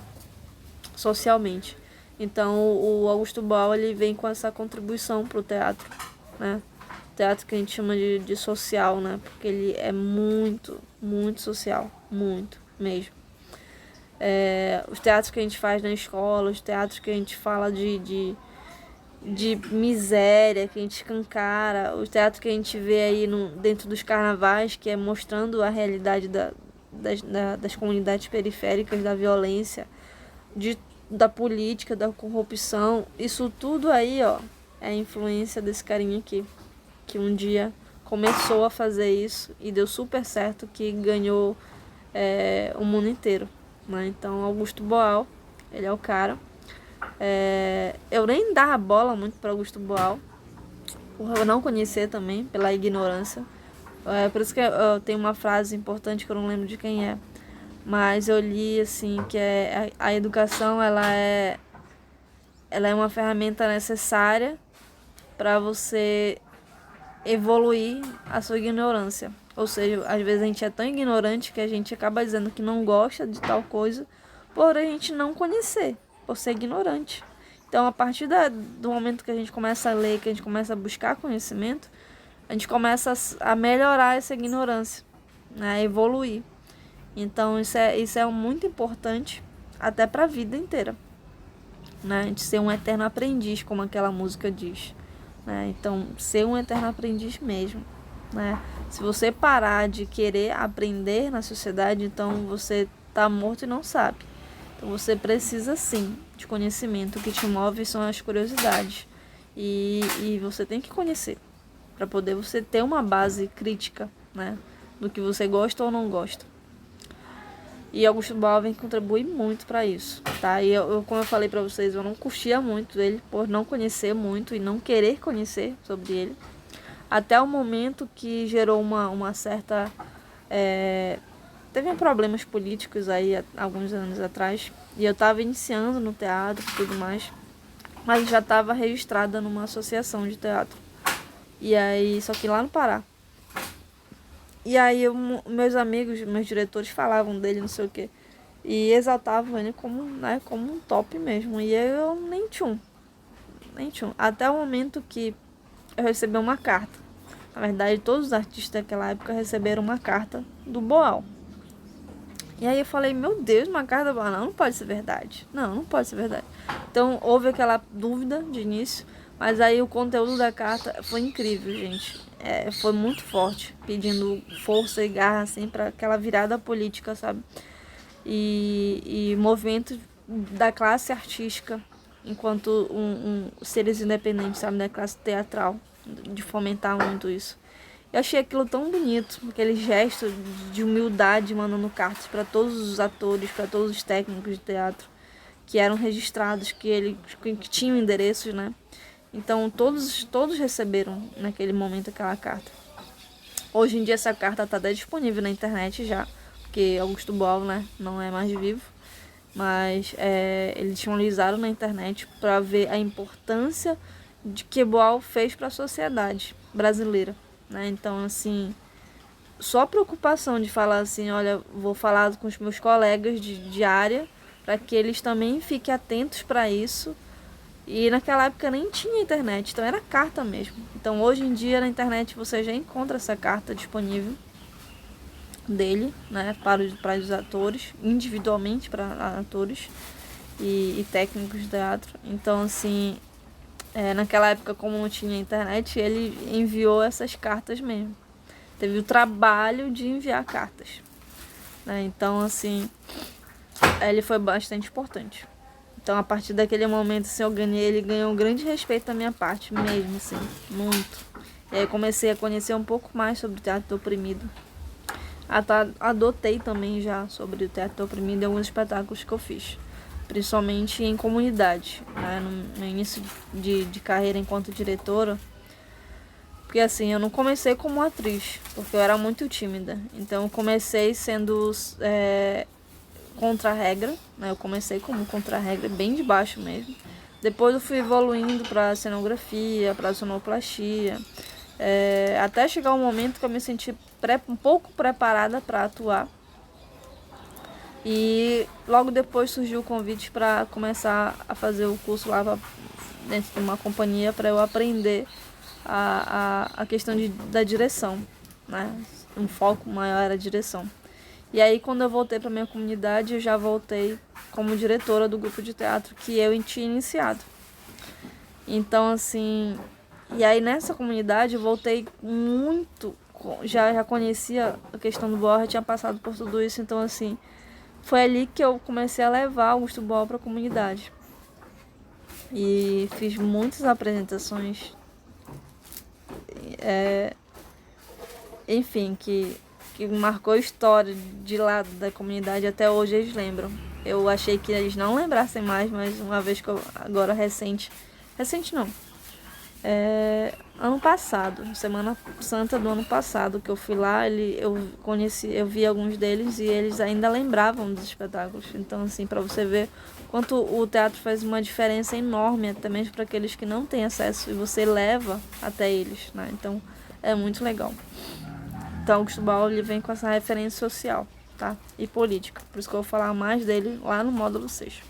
socialmente. Então o Augusto Boal, ele vem com essa contribuição para o teatro, né? Teatro que a gente chama de social, né? Porque ele é muito, muito social, muito mesmo. Os teatros que a gente faz na escola, os teatros que a gente fala de miséria, que a gente escancara, o teatro que a gente vê aí dentro dos carnavais, que é mostrando a realidade das comunidades periféricas, da violência, da política, da corrupção, isso tudo aí, ó, é a influência desse carinha aqui, que um dia começou a fazer isso e deu super certo, que ganhou o mundo inteiro, né? Então Augusto Boal, ele é o cara. Eu nem dava bola muito para Augusto Boal, por eu não conhecer também, pela ignorância. Por isso que eu tenho uma frase importante que eu não lembro de quem é, mas eu li assim que a educação ela é uma ferramenta necessária para você evoluir a sua ignorância. Ou seja, às vezes a gente é tão ignorante que a gente acaba dizendo que não gosta de tal coisa por a gente não conhecer, por ser ignorante. Então, a partir do momento que a gente começa a ler, que a gente começa a buscar conhecimento, a gente começa a melhorar essa ignorância, né? A evoluir. Então, isso é muito importante até para a vida inteira, né? A gente ser um eterno aprendiz, como aquela música diz, né? Então, ser um eterno aprendiz mesmo, né? Se você parar de querer aprender na sociedade, então você está morto e não sabe. Então você precisa sim de conhecimento. O que te move são as curiosidades. E você tem que conhecer para poder você ter uma base crítica, né, do que você gosta ou não gosta. E Augusto Boal vem contribuir muito para isso, tá? E como eu falei para vocês, eu não curtia muito ele por não conhecer muito e não querer conhecer sobre ele. Até o momento que gerou uma certa... teve problemas políticos aí há alguns anos atrás. E eu estava iniciando no teatro e tudo mais. Mas já estava registrada numa associação de teatro. E aí, só que lá no Pará. E aí meus amigos, meus diretores falavam dele, não sei o quê. E exaltavam ele como, né, como um top mesmo. E eu nem tchum. Até o momento que eu recebi uma carta. Na verdade, todos os artistas daquela época receberam uma carta do Boal. E aí eu falei, meu Deus, uma carta do Boal, não pode ser verdade. Não pode ser verdade. Então houve aquela dúvida de início, mas aí o conteúdo da carta foi incrível, gente. Foi muito forte, pedindo força e garra, assim, para aquela virada política, sabe? E movimento da classe artística, enquanto seres independentes, sabe? Da classe teatral, de fomentar muito isso. Eu achei aquilo tão bonito, aquele gesto de humildade, mandando cartas para todos os atores, para todos os técnicos de teatro que eram registrados, que tinham endereços, né? Então todos receberam naquele momento aquela carta. Hoje em dia essa carta está até disponível na internet já, porque Augusto Boal, né, não é mais vivo, mas eles disponibilizaram na internet para ver a importância de que Boal fez para a sociedade brasileira, né? Então, assim, só a preocupação de falar assim, olha, vou falar com os meus colegas de área para que eles também fiquem atentos para isso. E naquela época nem tinha internet, então era carta mesmo. Então hoje em dia na internet você já encontra essa carta disponível dele, né, para os atores, individualmente para atores e técnicos de teatro. Então, assim, naquela época, como não tinha internet, ele enviou essas cartas mesmo. Teve o trabalho de enviar cartas, né? Então, assim, ele foi bastante importante. Então, a partir daquele momento, assim, ele ganhou um grande respeito da minha parte, mesmo, assim, muito. E aí comecei a conhecer um pouco mais sobre o teatro do oprimido. Adotei também já sobre o teatro do oprimido em alguns espetáculos que eu fiz, principalmente em comunidade, né? No início de carreira enquanto diretora, Porque assim, eu não comecei como atriz, porque eu era muito tímida. Então eu comecei sendo contra-regra, né? Eu comecei como contra-regra, bem de baixo mesmo. Depois eu fui evoluindo para cenografia, para sonoplastia, até chegar um momento que eu me senti um pouco preparada para atuar. E logo depois surgiu o convite para começar a fazer o curso lá dentro de uma companhia para eu aprender a questão da direção, né? Um foco maior era a direção. E aí, quando eu voltei para minha comunidade, eu já voltei como diretora do grupo de teatro que eu tinha iniciado. Então, assim, e aí nessa comunidade eu voltei muito, já conhecia a questão do Borja, tinha passado por tudo isso, então assim, foi ali que eu comecei a levar o Augusto Boal para a comunidade. E fiz muitas apresentações, enfim, que marcou a história de lá da comunidade, até hoje eles lembram. Eu achei que eles não lembrassem mais, mas uma vez que eu, agora recente não, ano passado, Semana Santa do ano passado, que eu fui lá, eu vi alguns deles e eles ainda lembravam dos espetáculos. Então, assim, para você ver quanto o teatro faz uma diferença enorme, até mesmo para aqueles que não têm acesso, e você leva até eles, né? Então, é muito legal. Então, Augusto Boal, ele vem com essa referência social, tá? E política. Por isso que eu vou falar mais dele lá no módulo 6.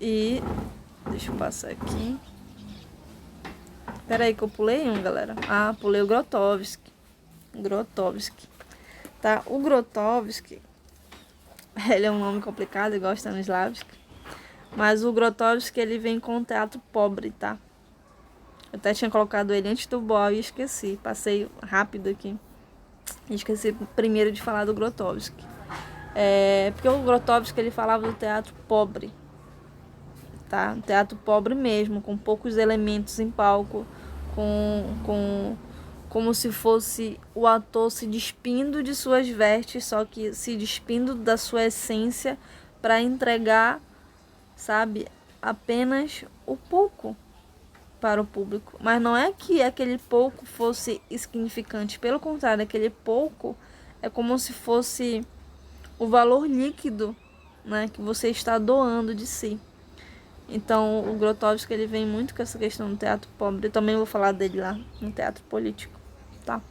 E deixa eu passar aqui. Pera aí que eu pulei um, galera. Pulei o Grotowski. Tá? O Grotowski, ele é um nome complicado, igual o Stanislavski. Mas o Grotowski, ele vem com um teatro pobre, tá? Eu até tinha colocado ele antes do Boal e esqueci. Passei rápido aqui. Esqueci primeiro de falar do Grotowski. Porque o Grotowski, ele falava do teatro pobre. Tá? Um teatro pobre mesmo, com poucos elementos em palco, como se fosse o ator se despindo de suas vestes, só que se despindo da sua essência para entregar, sabe, apenas o pouco para o público. Mas não é que aquele pouco fosse insignificante, pelo contrário, aquele pouco é como se fosse o valor líquido, né, que você está doando de si. Então, o Grotowski, ele vem muito com essa questão do teatro pobre. Eu também vou falar dele lá no teatro político, tá?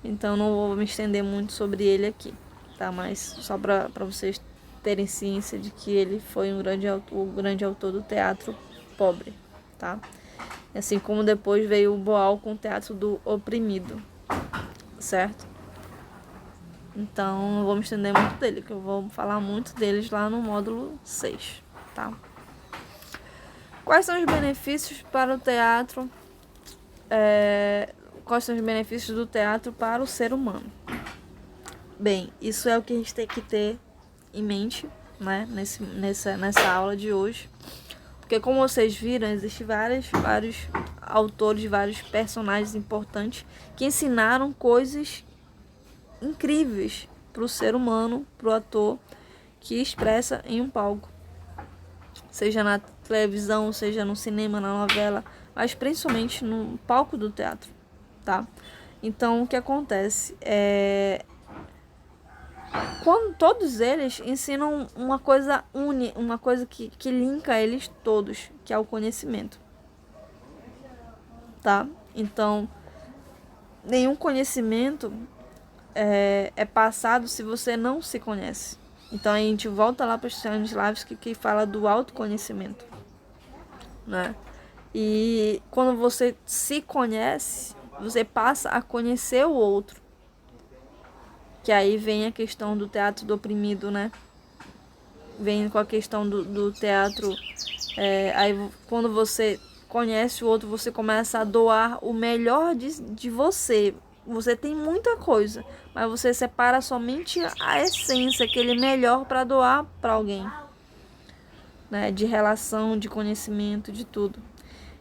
Então, não vou me estender muito sobre ele aqui, tá? Mas só para vocês terem ciência de que ele foi o grande autor do teatro pobre, tá? Assim como depois veio o Boal com o teatro do oprimido, certo? Então, não vou me estender muito dele, que eu vou falar muito deles lá no módulo 6, tá? Quais são os benefícios para o teatro? Quais são os benefícios do teatro para o ser humano? Bem, isso é o que a gente tem que ter em mente, né, nessa aula de hoje. Porque como vocês viram, existem vários autores, vários personagens importantes que ensinaram coisas incríveis para o ser humano, para o ator que expressa em um palco. Seja na televisão, seja no cinema, na novela, mas principalmente no palco do teatro, tá? Então, o que acontece quando todos eles ensinam uma coisa uma coisa que linka eles todos, que é o conhecimento, tá? Então, nenhum conhecimento é passado se você não se conhece. Então, a gente volta lá para os Stanislavski, que fala do autoconhecimento, né? E quando você se conhece, você passa a conhecer o outro. Que aí vem a questão do teatro do oprimido, né? Vem com a questão do teatro. Aí quando você conhece o outro, você começa a doar o melhor de você. Você tem muita coisa, mas você separa somente a essência, aquele melhor para doar para alguém, né? De relação, de conhecimento, de tudo.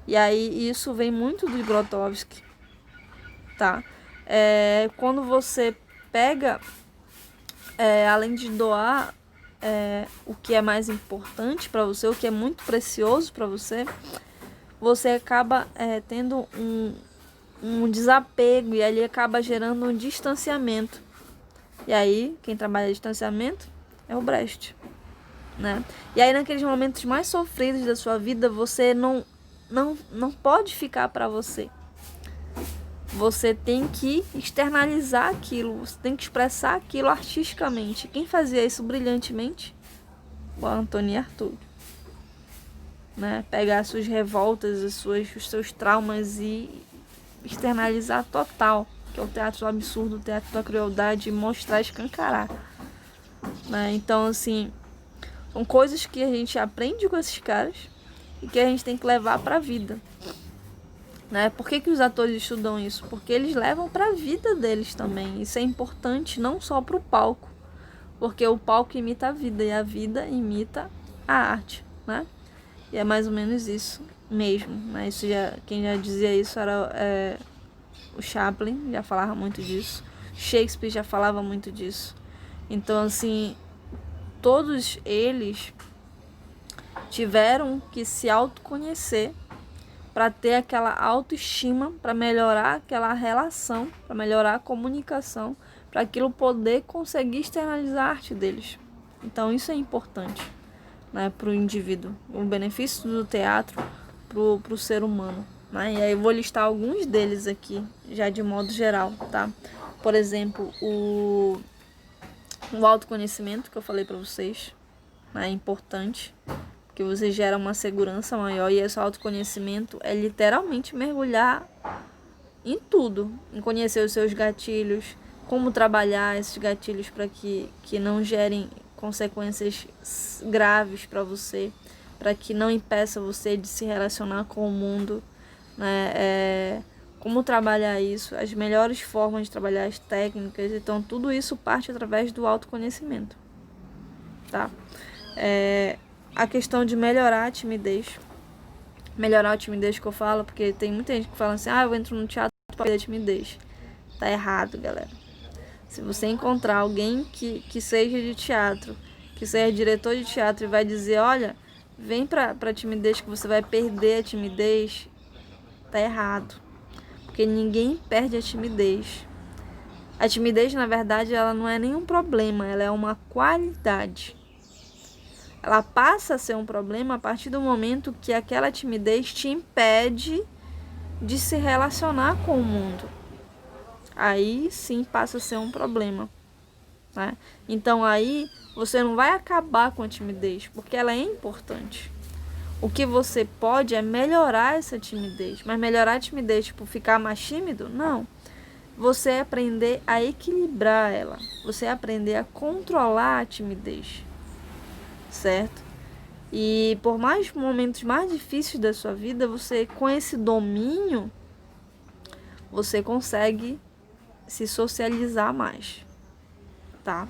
E aí isso vem muito do Grotowski, tá? Quando você pega, além de doar o que é mais importante para você, o que é muito precioso para você, você acaba tendo um desapego, e ali acaba gerando um distanciamento. E aí, quem trabalha distanciamento é o Brecht, né? E aí, naqueles momentos mais sofridos da sua vida, você não pode ficar para você. Você tem que externalizar aquilo, você tem que expressar aquilo artisticamente. Quem fazia isso brilhantemente? O Antônio Artaud, né? Pegar as suas revoltas, os seus traumas e externalizar total, que é o teatro do absurdo, o teatro da crueldade, e mostrar, escancarar, né? Então, assim, são coisas que a gente aprende com esses caras e que a gente tem que levar para a vida, né? Por que os atores estudam isso? Porque eles levam para a vida deles também. Isso é importante não só para o palco, porque o palco imita a vida e a vida imita a arte, né? E é mais ou menos isso mesmo, né? Isso quem já dizia isso era o Chaplin, já falava muito disso. Shakespeare já falava muito disso. Então, assim, todos eles tiveram que se autoconhecer para ter aquela autoestima, para melhorar aquela relação, para melhorar a comunicação, para aquilo poder conseguir externalizar a arte deles. Então isso é importante, né, para o indivíduo, o benefício do teatro para o ser humano, né? E aí eu vou listar alguns deles aqui, já de modo geral, tá? Por exemplo, o autoconhecimento que eu falei para vocês, né, é importante, que você gera uma segurança maior, e esse autoconhecimento é literalmente mergulhar em tudo, em conhecer os seus gatilhos, como trabalhar esses gatilhos para que não gerem consequências graves para você, para que não impeça você de se relacionar com o mundo, né? Como trabalhar isso, as melhores formas de trabalhar as técnicas. Então tudo isso parte através do autoconhecimento, tá? A questão de melhorar a timidez. Melhorar a timidez que eu falo, porque tem muita gente que fala assim, eu entro no teatro para perder a timidez. Tá errado, galera. Se você encontrar alguém que seja de teatro, que seja diretor de teatro e vai dizer, olha, vem pra timidez que você vai perder a timidez, tá errado. Porque ninguém perde a timidez. A timidez, na verdade, ela não é nenhum problema, ela é uma qualidade. Ela passa a ser um problema a partir do momento que aquela timidez te impede de se relacionar com o mundo. Aí sim passa a ser um problema, né? Então aí você não vai acabar com a timidez, porque ela é importante. O que você pode é melhorar essa timidez. Mas melhorar a timidez, tipo, ficar mais tímido? Não. Você aprender a equilibrar ela. Você aprender a controlar a timidez. Certo? E por mais momentos mais difíceis da sua vida, você, com esse domínio, você consegue se socializar mais, tá?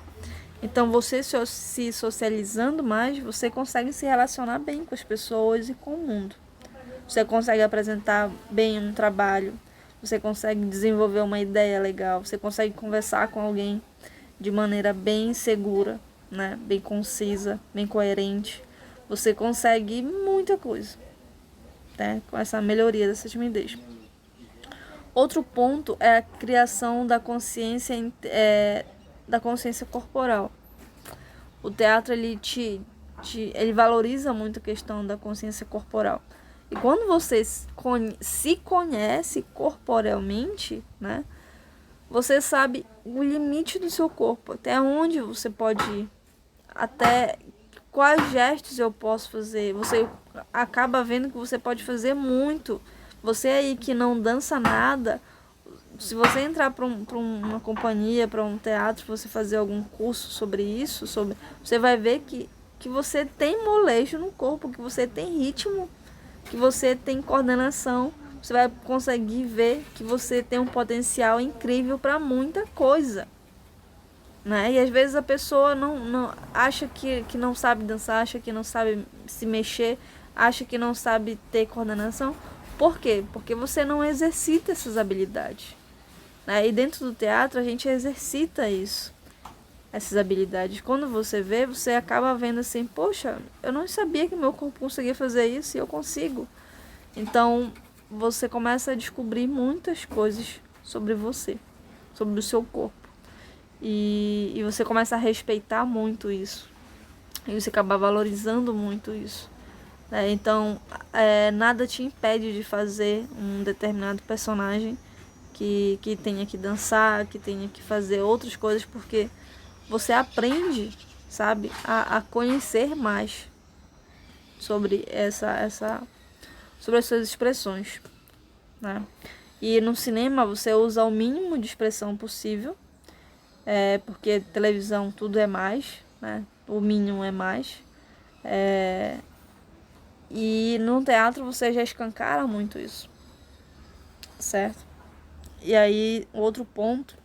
Então, você se socializando mais, você consegue se relacionar bem com as pessoas e com o mundo. Você consegue apresentar bem um trabalho, você consegue desenvolver uma ideia legal, você consegue conversar com alguém de maneira bem segura, né? Bem concisa, bem coerente. Você consegue muita coisa, né? Com essa melhoria dessa timidez. Outro ponto é a criação da consciência corporal. O teatro ele valoriza muito a questão da consciência corporal. E quando você se conhece corporalmente, né, você sabe o limite do seu corpo, até onde você pode ir, até quais gestos eu posso fazer. Você acaba vendo que você pode fazer muito. Você aí que não dança nada, se você entrar para uma companhia, para um teatro, você fazer algum curso sobre isso, você vai ver que você tem molejo no corpo, que você tem ritmo, que você tem coordenação. Você vai conseguir ver que você tem um potencial incrível para muita coisa, né? E às vezes a pessoa não acha que não sabe dançar, acha que não sabe se mexer, acha que não sabe ter coordenação. Por quê? Porque você não exercita essas habilidades, né? E dentro do teatro a gente exercita isso, essas habilidades. Quando você vê, você acaba vendo assim, poxa, eu não sabia que meu corpo conseguia fazer isso e eu consigo. Então, você começa a descobrir muitas coisas sobre você, sobre o seu corpo. E você começa a respeitar muito isso. E você acaba valorizando muito isso. Então, nada te impede de fazer um determinado personagem que tenha que dançar, que tenha que fazer outras coisas, porque você aprende, sabe, a conhecer mais sobre sobre as suas expressões, né? E no cinema você usa o mínimo de expressão possível, porque televisão tudo é mais, né? O mínimo é mais. E no teatro você já escancara muito isso, certo? E aí, outro ponto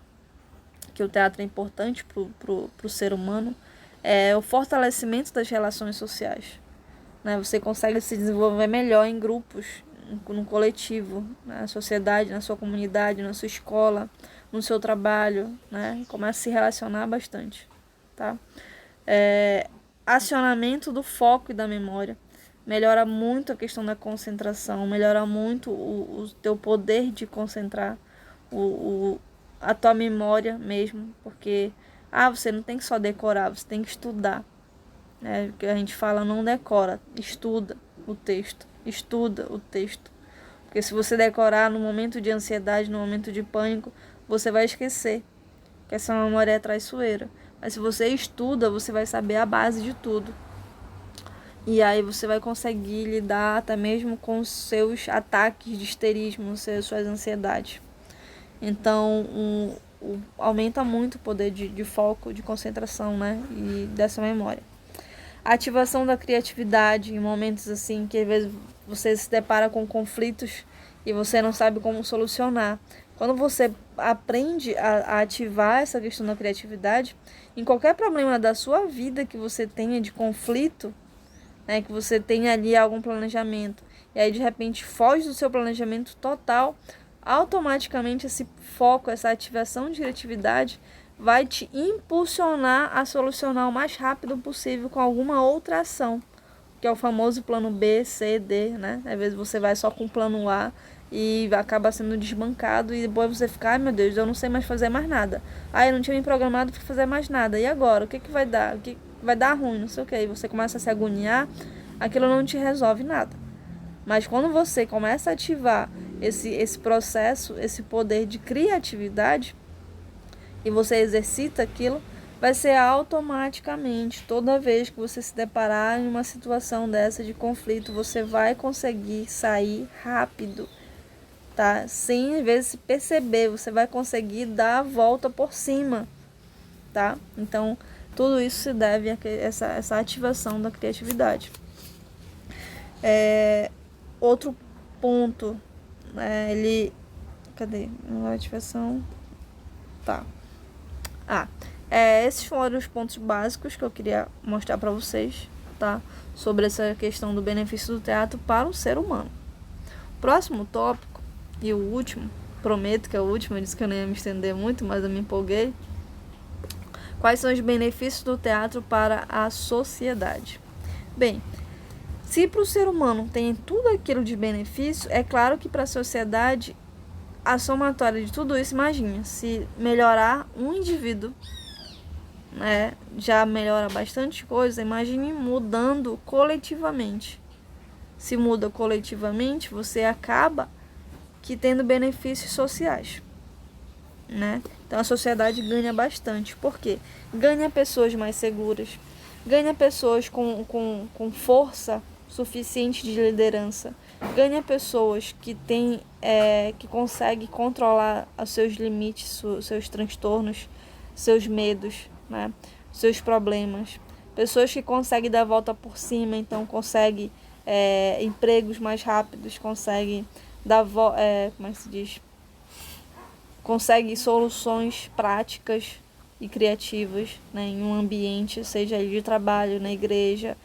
que o teatro é importante pro ser humano é o fortalecimento das relações sociais. Né? Você consegue se desenvolver melhor em grupos, no coletivo, na sociedade, na sua comunidade, na sua escola, no seu trabalho, né? Começa a se relacionar bastante, tá? Acionamento do foco e da memória. Melhora muito a questão da concentração, melhora muito o teu poder de concentrar, a tua memória mesmo, porque você não tem que só decorar, você tem que estudar. Porque a gente fala não decora, estuda o texto, porque se você decorar no momento de ansiedade, no momento de pânico, você vai esquecer, que essa memória é traiçoeira. Mas se você estuda, você vai saber a base de tudo, e aí você vai conseguir lidar até mesmo com os seus ataques de histerismo, suas ansiedades. Então aumenta muito o poder de foco, de concentração, né, e dessa memória. A ativação da criatividade em momentos assim que às vezes você se depara com conflitos e você não sabe como solucionar. Quando você aprende a ativar essa questão da criatividade, em qualquer problema da sua vida que você tenha de conflito, né, que você tenha ali algum planejamento, e aí de repente foge do seu planejamento total, automaticamente esse foco, essa ativação de criatividade vai te impulsionar a solucionar o mais rápido possível com alguma outra ação, que é o famoso plano B, C, D, né? Às vezes você vai só com o plano A e acaba sendo desbancado e depois você fica, ai meu Deus, eu não sei mais fazer mais nada. Eu não tinha me programado para fazer mais nada. E agora? O que vai dar? O que vai dar ruim? Não sei o que. E você começa a se agoniar, aquilo não te resolve nada. Mas quando você começa a ativar esse processo, esse poder de criatividade, e você exercita aquilo, vai ser automaticamente, toda vez que você se deparar em uma situação dessa de conflito, você vai conseguir sair rápido, tá? Sem às vezes se perceber, você vai conseguir dar a volta por cima, tá? Então, tudo isso se deve a essa ativação da criatividade. Outro ponto, cadê? A ativação, tá. Esses foram os pontos básicos que eu queria mostrar para vocês, tá? Sobre essa questão do benefício do teatro para o ser humano. Próximo tópico, e o último, prometo que é o último, eu disse que eu não ia me estender muito, mas eu me empolguei. Quais são os benefícios do teatro para a sociedade? Bem, se para o ser humano tem tudo aquilo de benefício, é claro que para a sociedade, a somatória de tudo isso, imagina, se melhorar um indivíduo, né, já melhora bastante coisa, imagine mudando coletivamente. Se muda coletivamente, você acaba que tendo benefícios sociais, né? Então a sociedade ganha bastante. Por quê? Ganha pessoas mais seguras, ganha pessoas com força suficiente de liderança, ganha pessoas que que conseguem controlar os seus limites, seus transtornos, seus medos, né? Seus problemas, pessoas que conseguem dar a volta por cima, então conseguem empregos mais rápidos, conseguem como é que se diz? Conseguem soluções práticas e criativas, né, em um ambiente, seja de trabalho, na igreja,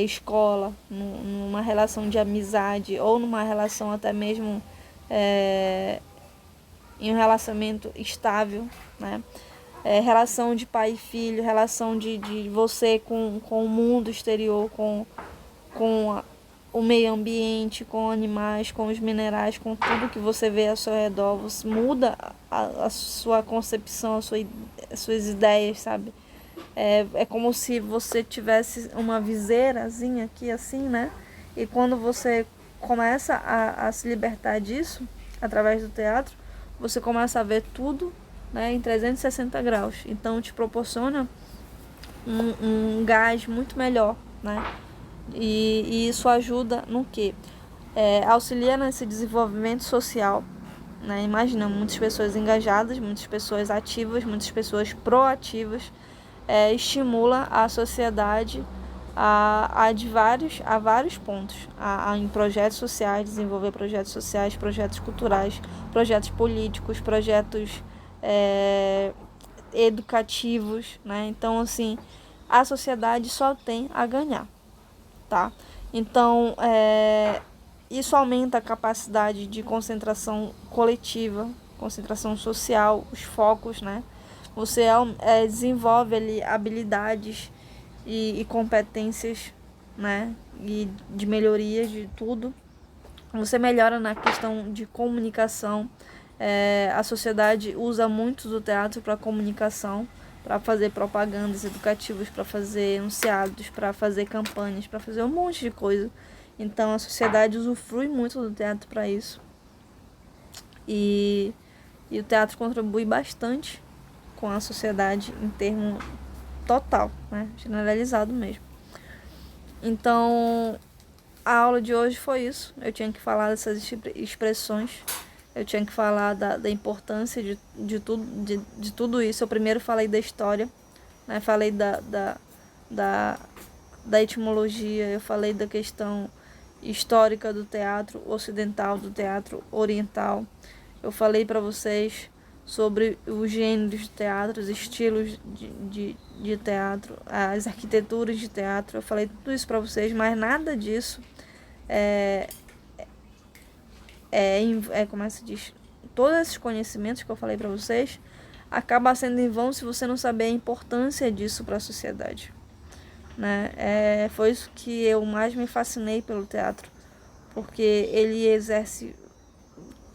escola, numa relação de amizade ou numa relação até mesmo em um relacionamento estável, né? Relação de pai e filho, relação de você com o mundo exterior, com o meio ambiente, com animais, com os minerais, com tudo que você vê ao seu redor. Você muda a sua concepção, as suas ideias, sabe? É como se você tivesse uma viseirazinha aqui assim, né? E quando você começa a se libertar disso, através do teatro, você começa a ver tudo, né, em 360 graus. Então te proporciona um gás muito melhor, né? E isso ajuda no quê? Auxilia nesse desenvolvimento social, né? Imagina, muitas pessoas engajadas, muitas pessoas ativas, muitas pessoas proativas, estimula a sociedade a vários pontos, em projetos sociais, desenvolver projetos sociais, projetos culturais, projetos políticos, projetos educativos, né? Então, assim, a sociedade só tem a ganhar, tá? Então, isso aumenta a capacidade de concentração coletiva, concentração social, os focos, né? Você desenvolve ali habilidades e competências, né? E de melhoria de tudo. Você melhora na questão de comunicação. A sociedade usa muito do teatro para comunicação, para fazer propagandas educativas, para fazer enunciados, para fazer campanhas, para fazer um monte de coisa. Então a sociedade usufrui muito do teatro para isso. E o teatro contribui bastante com a sociedade em termo total, né? Generalizado mesmo. Então, a aula de hoje foi isso. Eu tinha que falar dessas expressões. Eu tinha que falar da importância de tudo isso. Eu primeiro falei da história, né? Falei da etimologia, eu falei da questão histórica do teatro ocidental, do teatro oriental. Eu falei para vocês sobre os gêneros de teatro, os estilos de teatro, as arquiteturas de teatro. Eu falei tudo isso para vocês, mas nada disso como se diz, todos esses conhecimentos que eu falei para vocês acaba sendo em vão se você não saber a importância disso para a sociedade, né? Foi isso que eu mais me fascinei pelo teatro, porque ele exerce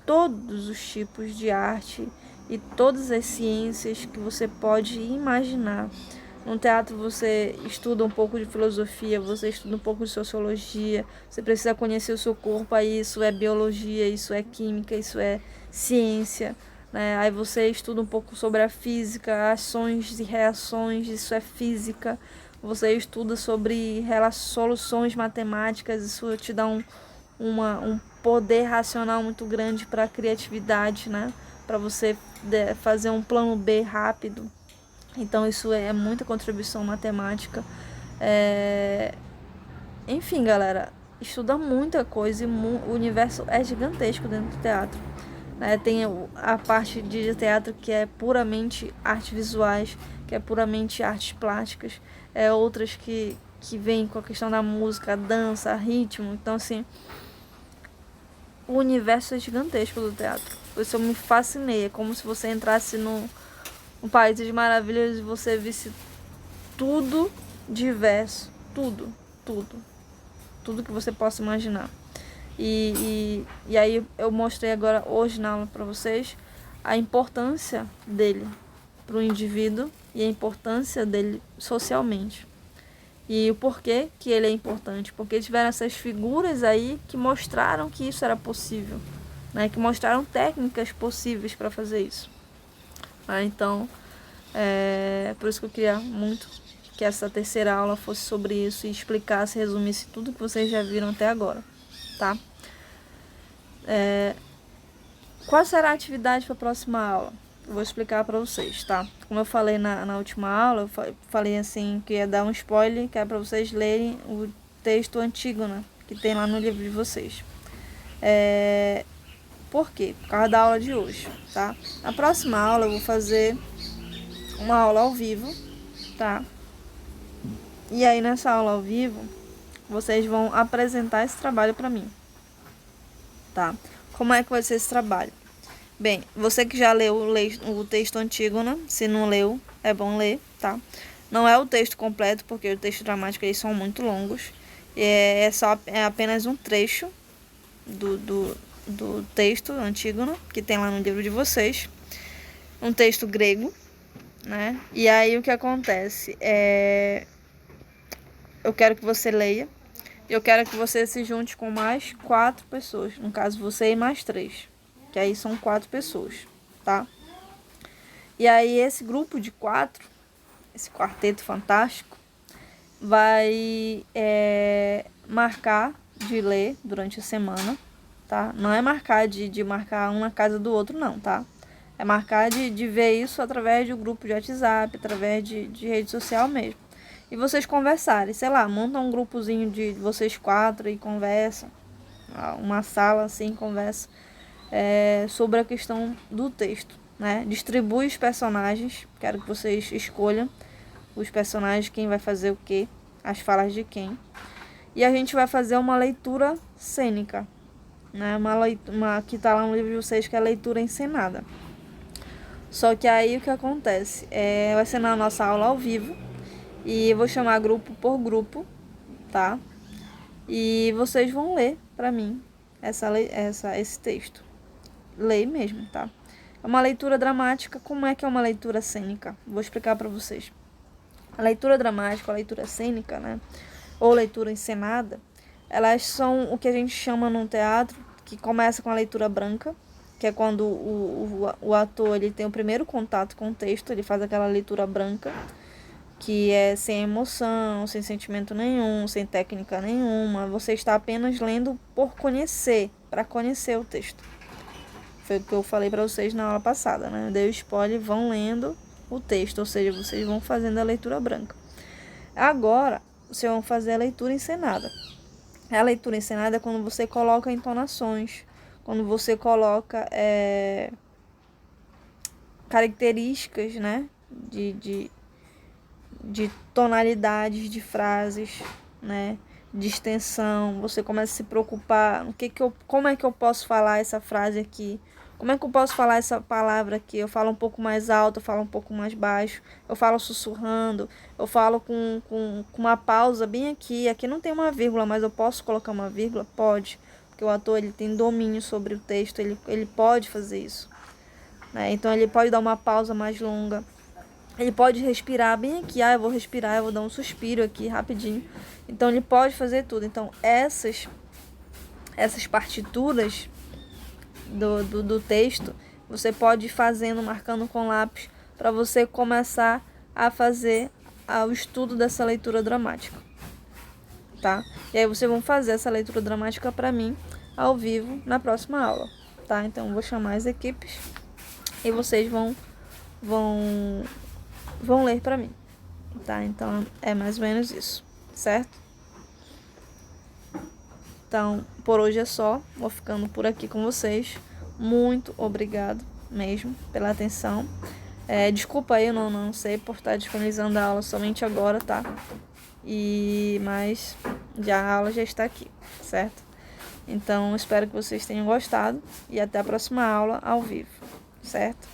todos os tipos de arte e todas as ciências que você pode imaginar. No teatro você estuda um pouco de filosofia, você estuda um pouco de sociologia, você precisa conhecer o seu corpo, aí isso é biologia, isso é química, isso é ciência, né? Aí você estuda um pouco sobre a física, ações e reações, isso é física. Você estuda sobre soluções matemáticas, isso te dá um poder racional muito grande para a criatividade, né? Para você fazer um plano B rápido. Então isso é muita contribuição matemática. Enfim, galera, estuda muita coisa e o universo é gigantesco dentro do teatro. Tem a parte de teatro que é puramente artes visuais, que é puramente artes plásticas, outras que vêm com a questão da música, dança, ritmo. Então, assim, o universo é gigantesco do teatro. Por isso eu me fascinei. É como se você entrasse no País das Maravilhas e você visse tudo diverso. Tudo que você possa imaginar. E aí eu mostrei agora hoje na aula para vocês a importância dele para o indivíduo e a importância dele socialmente. E o porquê que ele é importante. Porque tiveram essas figuras aí que mostraram que isso era possível, né? Que mostraram técnicas possíveis para fazer isso. Então, por isso que eu queria muito que essa terceira aula fosse sobre isso e explicasse, resumisse tudo que vocês já viram até agora, tá? Qual será a atividade para a próxima aula? Eu vou explicar para vocês, tá? Como eu falei na última aula, eu falei assim que ia dar um spoiler, que é para vocês lerem o texto Antígona, que tem lá no livro de vocês. Por quê? Por causa da aula de hoje, tá? Na próxima aula eu vou fazer uma aula ao vivo, tá? E aí nessa aula ao vivo, vocês vão apresentar esse trabalho para mim, tá? Como é que vai ser esse trabalho? Bem, você que já leu o texto Antígona, se não leu, é bom ler, tá? Não é o texto completo, porque o texto dramático eles são muito longos. É apenas um trecho do texto Antígona, que tem lá no livro de vocês. Um texto grego, né? E aí o que acontece? Eu quero que você leia. Eu quero que você se junte com mais 4 pessoas. No caso, você e mais 3. Que aí são 4 pessoas, tá? E aí esse grupo de 4, esse quarteto fantástico, vai marcar de ler durante a semana, tá? Não é marcar de marcar um na casa do outro, não, tá? É marcar de ver isso através de um grupo de WhatsApp, através de rede social mesmo. E vocês conversarem, sei lá, montam um grupozinho de vocês 4 e conversam. Uma sala assim, conversa sobre a questão do texto, né? Distribui os personagens, quero que vocês escolham os personagens, quem vai fazer o quê, as falas de quem. E a gente vai fazer uma leitura cênica, né? Que tá lá no livro de vocês, que é a leitura encenada. Só que aí o que acontece? Vai ser na nossa aula ao vivo. E eu vou chamar grupo por grupo, tá? E vocês vão ler pra mim esse texto. Lei mesmo, tá? É uma leitura dramática. Como é que é uma leitura cênica? Vou explicar pra vocês. A leitura dramática, a leitura cênica, né? Ou leitura encenada, elas são o que a gente chama num teatro, que começa com a leitura branca, que é quando o ator ele tem o primeiro contato com o texto, ele faz aquela leitura branca, que é sem emoção, sem sentimento nenhum, sem técnica nenhuma. Você está apenas lendo por conhecer, para conhecer o texto. Foi o que eu falei para vocês na aula passada, né? Dei o spoiler, vão lendo o texto, ou seja, vocês vão fazendo a leitura branca. Agora, vocês vão fazer a leitura encenada. A leitura encenada é quando você coloca entonações, quando você coloca características, né? De tonalidades de frases, né? De extensão. Você começa a se preocupar, como é que eu posso falar essa frase aqui? Como é que eu posso falar essa palavra aqui? Eu falo um pouco mais alto, eu falo um pouco mais baixo, eu falo sussurrando, eu falo com uma pausa bem aqui. Aqui não tem uma vírgula, mas eu posso colocar uma vírgula? Pode, porque o ator ele tem domínio sobre o texto, ele pode fazer isso, né? Então ele pode dar uma pausa mais longa. Ele pode respirar bem aqui. Eu vou respirar, eu vou dar um suspiro aqui rapidinho. Então ele pode fazer tudo. Então essas partituras do texto, você pode ir fazendo, marcando com lápis, para você começar a fazer o estudo dessa leitura dramática, tá? E aí vocês vão fazer essa leitura dramática para mim ao vivo na próxima aula, tá? Então eu vou chamar as equipes e vocês vão ler para mim, tá? Então é mais ou menos isso, certo? Então, por hoje é só. Vou ficando por aqui com vocês. Muito obrigado mesmo pela atenção. Desculpa aí, eu não sei por estar disponibilizando a aula somente agora, tá? Mas a aula já está aqui, certo? Então, espero que vocês tenham gostado e até a próxima aula ao vivo, certo?